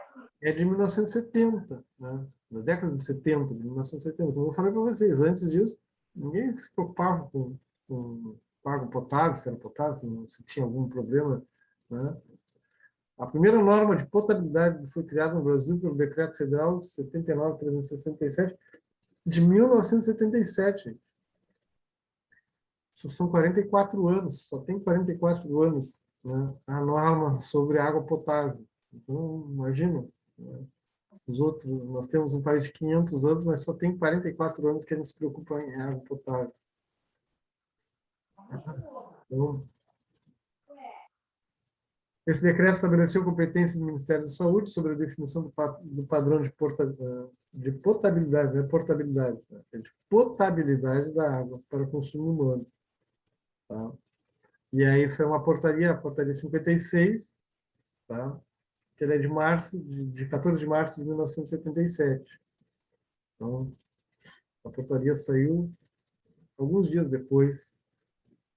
é de 1970, né? Na década de 70, de 1970. Como eu falei para vocês, antes disso, ninguém se preocupava com água potável, se era potável, se tinha algum problema. Né? A primeira norma de potabilidade foi criada no Brasil pelo Decreto Federal 79.367 de 1977. Isso são 44 anos, só tem 44 anos, né, a norma sobre água potável. Então, imagina, né, os outros, nós temos um país de 500 anos, mas só tem 44 anos que a gente se preocupa em água potável. Então, esse decreto estabeleceu competência do Ministério da Saúde sobre a definição do padrão de potabilidade, né, portabilidade, né, de potabilidade da água para consumo humano. Tá? E aí isso é uma portaria, a portaria 56, tá? Que ele é de março, de 14 de março de 1977. Então, a portaria saiu alguns dias depois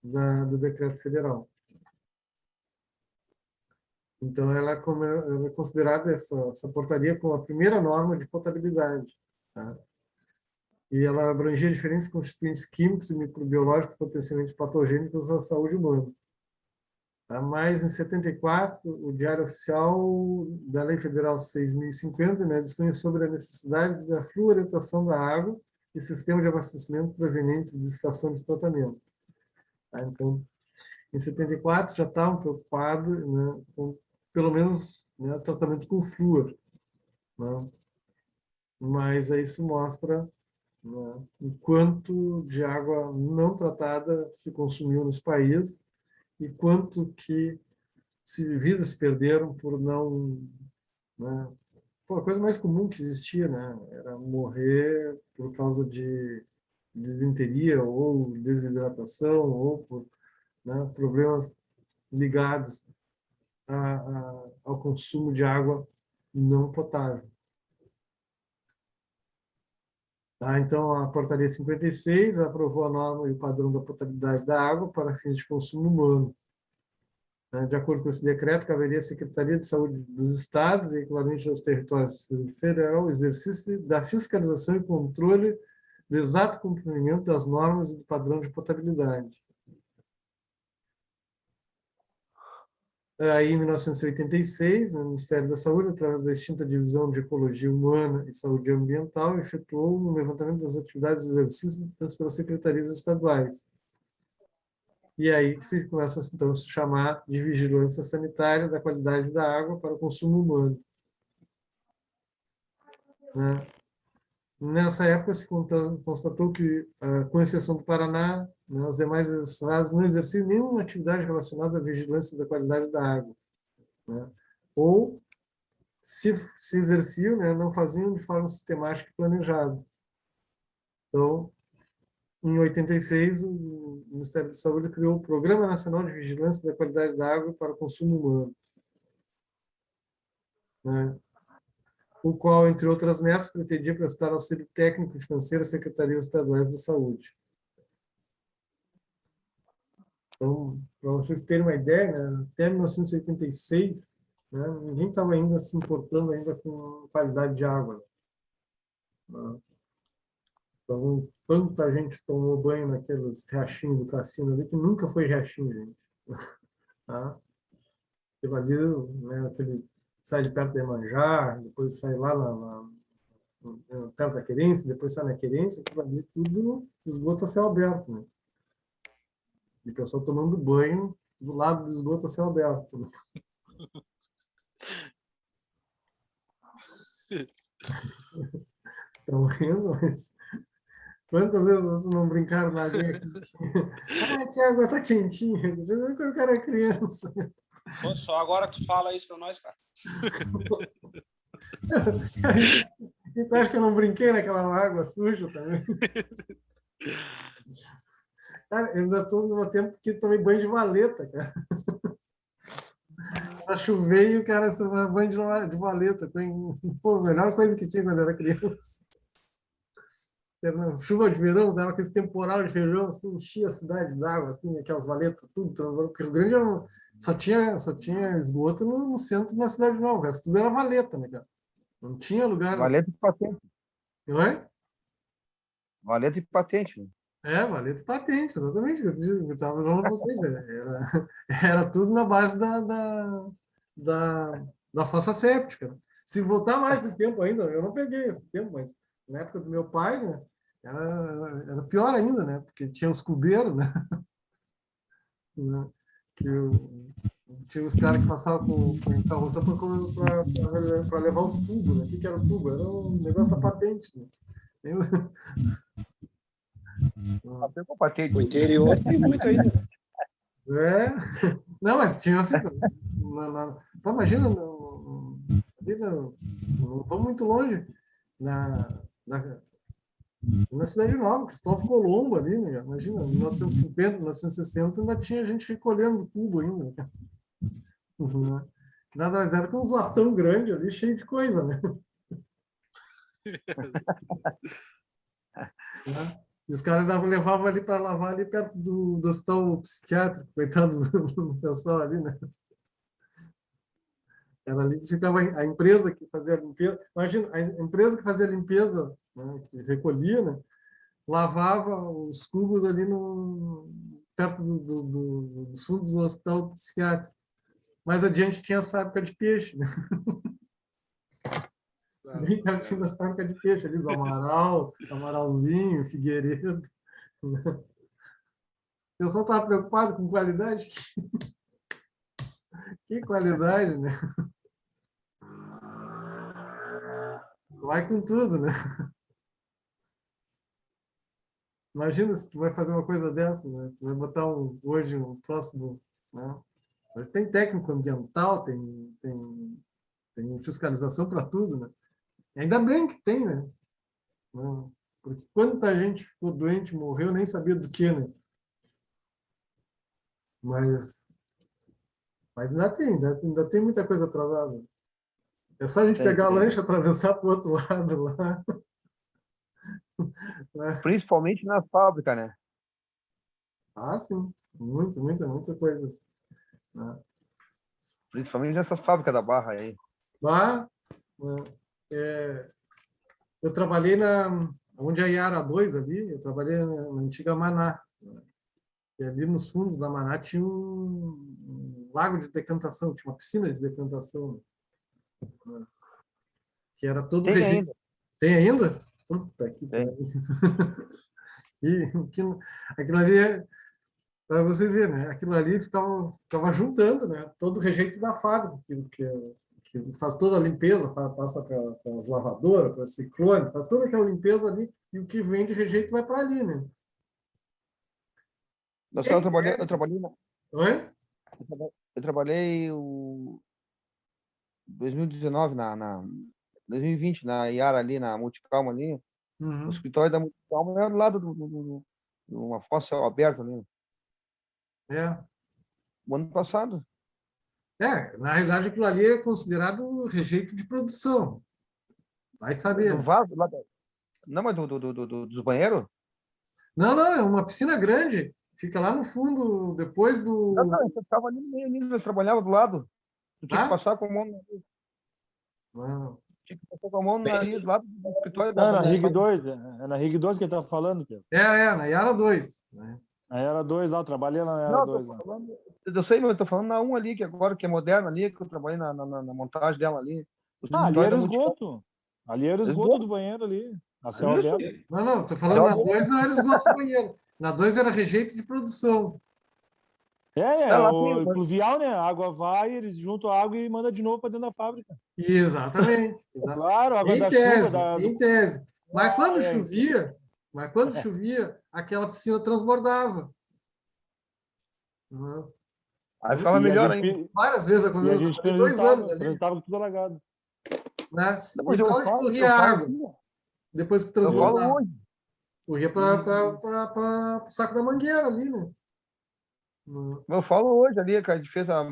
do decreto federal. Então, ela é considerada essa portaria como a primeira norma de potabilidade. Tá? E ela abrangia diferentes constituintes químicos e microbiológicos potencialmente patogênicos à saúde humana. Tá? Mas, em 74, o Diário Oficial da Lei Federal 6.050, né, dispõe sobre a necessidade da fluoretação da água e sistema de abastecimento provenientes de estação de tratamento. Tá? Então, em 74, já estavam preocupados, né, com, pelo menos, né, tratamento com flúor. Né? Mas aí isso mostra, né, o quanto de água não tratada se consumiu nesse país, e quanto que vidas se perderam por não, né? Pô, a coisa mais comum que existia, né? Era morrer por causa de desinteria ou desidratação ou por, né, problemas ligados ao consumo de água não potável. Tá? Então, a Portaria 56 aprovou a norma e o padrão da potabilidade da água para fins de consumo humano. Né? De acordo com esse decreto, caberia à Secretaria de Saúde dos Estados e, equivalente aos territórios federal, o exercício da fiscalização e controle do exato cumprimento das normas e do padrão de potabilidade. Aí, em 1986, o Ministério da Saúde, através da extinta Divisão de Ecologia Humana e Saúde Ambiental, efetuou um levantamento das atividades e exercícios pelas secretarias estaduais. E aí que se começa então, a se chamar de vigilância sanitária da qualidade da água para o consumo humano. Né? Nessa época, se constatou que, com exceção do Paraná, né, os demais estados não exerciam nenhuma atividade relacionada à vigilância da qualidade da água. Né? Ou, se exerciam, né, não faziam de forma sistemática e planejada. Então, em 86, o Ministério da Saúde criou o Programa Nacional de Vigilância da Qualidade da Água para o Consumo Humano, né? O qual, entre outras metas, pretendia prestar auxílio técnico e financeiro às secretarias estaduais da saúde. Então, para vocês terem uma ideia, né, até 1986, né, ninguém estava ainda se importando ainda com qualidade de água. Né? Então, quanta gente tomou banho naqueles riachinhos do cassino ali, que nunca foi riachinho, gente. Tá? Aquilo ali, né, aquele sai de perto da Iemanjá, depois sai lá perto da Querência, depois sai na Querência, aquilo ali tudo esgoto a céu aberto, né? E o pessoal tomando banho do lado do esgoto a céu aberto. Né? Estão rindo, mas quantas vezes vocês não brincaram na aguinha quentinha? Ah, que água tá quentinha. De vez em quando o cara é criança. Pô, só agora tu fala isso pra nós, cara. E tu acha que eu não brinquei naquela água suja também? Cara, eu ainda estou no tempo que tomei banho de valeta, cara. Era chover e o cara tomava banho de valeta. Pô, a melhor coisa que tinha quando eu era criança. Era chuva de verão, dava aquele temporal de feijão, assim, enchia a cidade d'água, assim, aquelas valetas, tudo. Porque o Rio Grande só tinha esgoto no centro da cidade nova. O resto tudo era valeta, né, cara? Não tinha lugar assim. Valeta e patente. Oi? Valeta e patente. Né? Valeta e patente, exatamente. Eu estava falando para vocês. Era tudo na base da fossa séptica. Se voltar mais no tempo ainda, eu não peguei esse tempo, mas na época do meu pai, né, era pior ainda, né? Porque tinha os cubeiros, né? Tinha os caras que passavam com carroça para levar os tubos, né? O que era o tubo? Era um negócio da patente. Né? O interior tem muito ainda. Não, mas tinha assim. Pô, imagina, não vamos muito longe. Na Cidade Nova, Cristóvão Colombo ali, né? Imagina, em 1950, 1960, ainda tinha gente recolhendo cubo ainda. Né? Que nada mais era que uns latão grande ali, cheio de coisa, né? E os caras levavam ali para lavar ali perto do hospital psiquiátrico, coitados do pessoal ali, né? Era ali que ficava a empresa que fazia a limpeza. Imagina, a empresa que fazia a limpeza, né, que recolhia, né, lavava os cubos ali perto dos fundos do hospital psiquiátrico. Mais adiante tinha as fábricas de peixe, né? Bem pertinho das fábricas de peixe, ali do Amaral, Amaralzinho, Figueiredo. O pessoal estava preocupado com qualidade. Que qualidade, né? Vai com tudo, né? Imagina se tu vai fazer uma coisa dessa, né? Tu vai botar hoje um próximo né? Tem técnico ambiental, tem fiscalização para tudo, né? Ainda bem que tem, né? Não, porque quanta gente ficou doente, morreu, nem sabia do que, né? Mas, mas ainda tem muita coisa atrasada. É só a gente pegar a Tem. lancha, atravessar para o outro lado lá, né? Principalmente na fábrica, né? Ah, sim. Muita coisa, né? Principalmente nessas fábricas da Barra aí. Lá, né, eu trabalhei onde é a Iara 2 ali, eu trabalhei na antiga Maná. Né? E ali nos fundos da Maná tinha um lago de decantação, tinha uma piscina de decantação, né? Que era todo Tem rejeito. ainda, Tem ainda? Puta que tem. pariu. E aquilo ali, para vocês verem, né? Aquilo ali ficava juntando, né? Todo o rejeito da fábrica, que faz toda a limpeza, passa para as lavadoras, para ciclones, para toda aquela limpeza ali, e o que vem de rejeito vai para ali, né? Eu E só aí, trabalhei, eu trabalhei, oi? eu trabalhei o 2019 na 2020 na Iara ali, na Multicalma ali. O Uhum. escritório da Multicalma era do lado de uma fossa a céu aberto ali. É. O ano passado. Na realidade, aquilo ali é considerado rejeito de produção. Vai Do saber. vaso, não, mas dos banheiros? Não, não, é uma piscina grande. Fica lá no fundo, depois Não, do. não, eu estava ali no meio, ali, nós trabalhava do lado. Tu tinha que Tá? passar com a mão, Não. tinha que passar com a mão ali do lado do escritório Não, é na Rig Multicalma. 2, é na Rig 2 que ele tá falando, Pedro. Na Yara 2. Né? Na Era 2 lá, eu trabalhei lá na Era Não, eu 2 tô lá. falando, eu sei, mas eu tô falando na 1 ali, que agora que é moderna ali, que eu trabalhei na montagem dela ali. O Ah, ali escritório era da o Multicam. esgoto. Ali era o esgoto do Esgoto. banheiro ali, a céu Isso. aberto. Não, não, estou falando Céu na aberto. 2 não era esgoto do banheiro. Na 2 era rejeito de produção. Tá lá tem, O pluvial, né? A água vai, eles juntam a água e mandam de novo para dentro da fábrica. Exatamente. Claro, a água Em da chuva, tese, do... em tese. Mas quando É, chovia, mas quando chovia, aquela piscina transbordava. Né? aí fala e a melhor gente, ainda. Várias vezes e a aconteceu. Eu gente trabalhei 2 anos ali, transitava com tudo alagado. né? Não, E mas para onde eu corria a falo água aqui, depois que eu falo transbordava? hoje. Corria para o saco da mangueira ali, né? Né? Eu falo hoje ali, que a gente fez a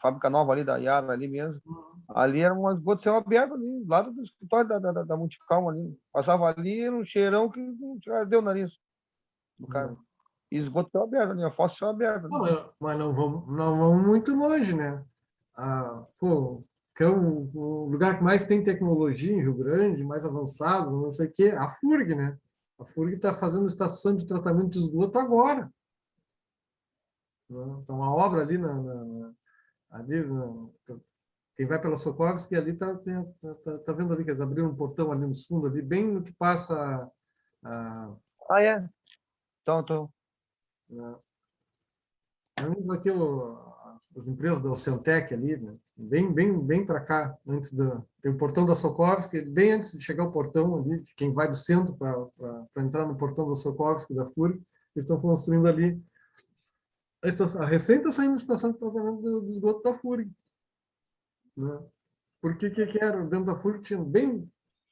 fábrica nova ali da Yara ali mesmo. Ali era um esgoto céu aberto ali, lá do escritório da Multicalma ali. Passava ali, era um cheirão que não deu o nariz do cara. E esgoto céu aberto ali, a fossa céu aberto Não, ali. mas não vamos muito longe, né? Pô, que é o lugar que mais tem tecnologia em Rio Grande, mais avançado, não sei o quê, a FURG, né? A FURG está fazendo estação de tratamento de esgoto agora. Né? Então, uma obra ali, ali quem vai pela Sokovski ali tá vendo ali que eles abriram um portão ali no fundo, ali, bem no que passa a, Ah, é? Então, onde vai ter as empresas da Oceantec ali, né? Bem para cá, tem o portão da Sokovski, bem antes de chegar ao portão ali, de quem vai do centro para entrar no portão da Sokovski, da FURG, eles estão construindo ali. A recém está saindo a estação de tratamento do esgoto da FURG. Né? Porque que era? Dentro da FURG tinha bem.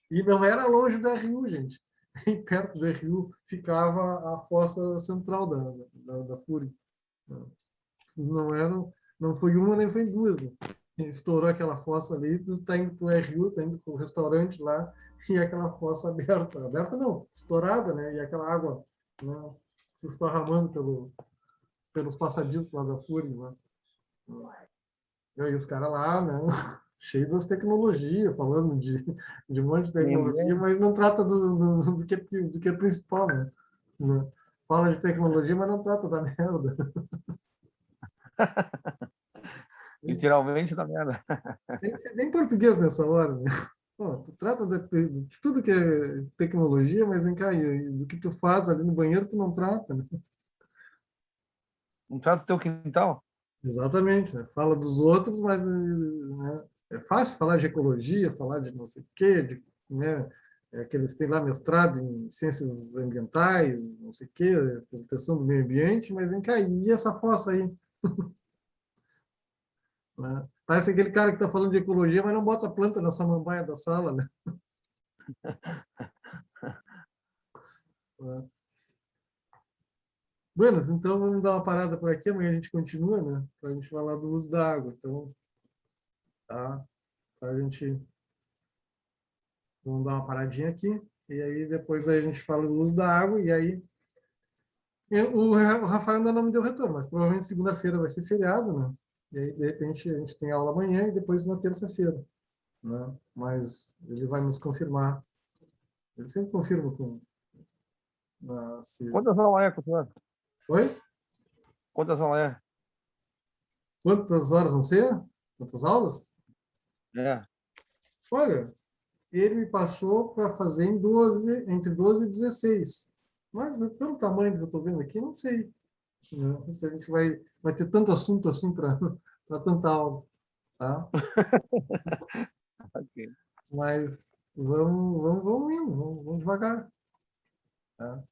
E não era longe da Rio, gente. Bem perto da Rio ficava a fossa central da FURG. Não era, não foi uma nem foi duas. Né? Estourou aquela fossa ali, tu tá indo pro RU, tá indo pro restaurante lá, e aquela fossa aberta. Aberta não, estourada, né? E aquela água, né, se esparramando pelos passadiços lá da FURG, né? E aí os caras lá, né? Cheio das tecnologias, falando de um monte de tecnologia, mas não trata do que é principal, né? Fala de tecnologia, mas não trata da merda. literalmente da merda. Tem que ser bem português nessa hora, né? Pô, tu trata de tudo que é tecnologia, mas vem cá, e do que tu faz ali no banheiro, tu não trata, né? Não trata o teu quintal? Exatamente, né? Fala dos outros, mas né? É fácil falar de ecologia, falar de não sei o quê, né? Que eles têm lá mestrado em ciências ambientais, não sei o quê, proteção do meio ambiente, mas vem cá, e essa fossa aí? Né? Parece aquele cara que está falando de ecologia, mas não bota planta na samambaia da sala, né? Né? Buenas, então vamos dar uma parada por aqui, amanhã a gente continua, né? Para a gente falar do uso da água. Então, tá? A gente vamos dar uma paradinha aqui, e aí depois a gente fala do uso da água, e aí o Rafael ainda não me deu retorno, mas provavelmente segunda-feira vai ser feriado, né? E aí, de repente, a gente tem aula amanhã e depois na terça-feira, né? Mas ele vai nos confirmar. Ele sempre confirma com... se... Quantas aulas é, professor? Oi? Quantas aulas é? Quantas horas vão ser? Quantas aulas? É. Olha, ele me passou para fazer em 12, entre 12 e 16. Mas pelo tamanho que eu estou vendo aqui, não sei, né? Se a gente vai ter tanto assunto assim para tanta aula, tá? Ok. Mas vamos indo, vamos devagar, tá?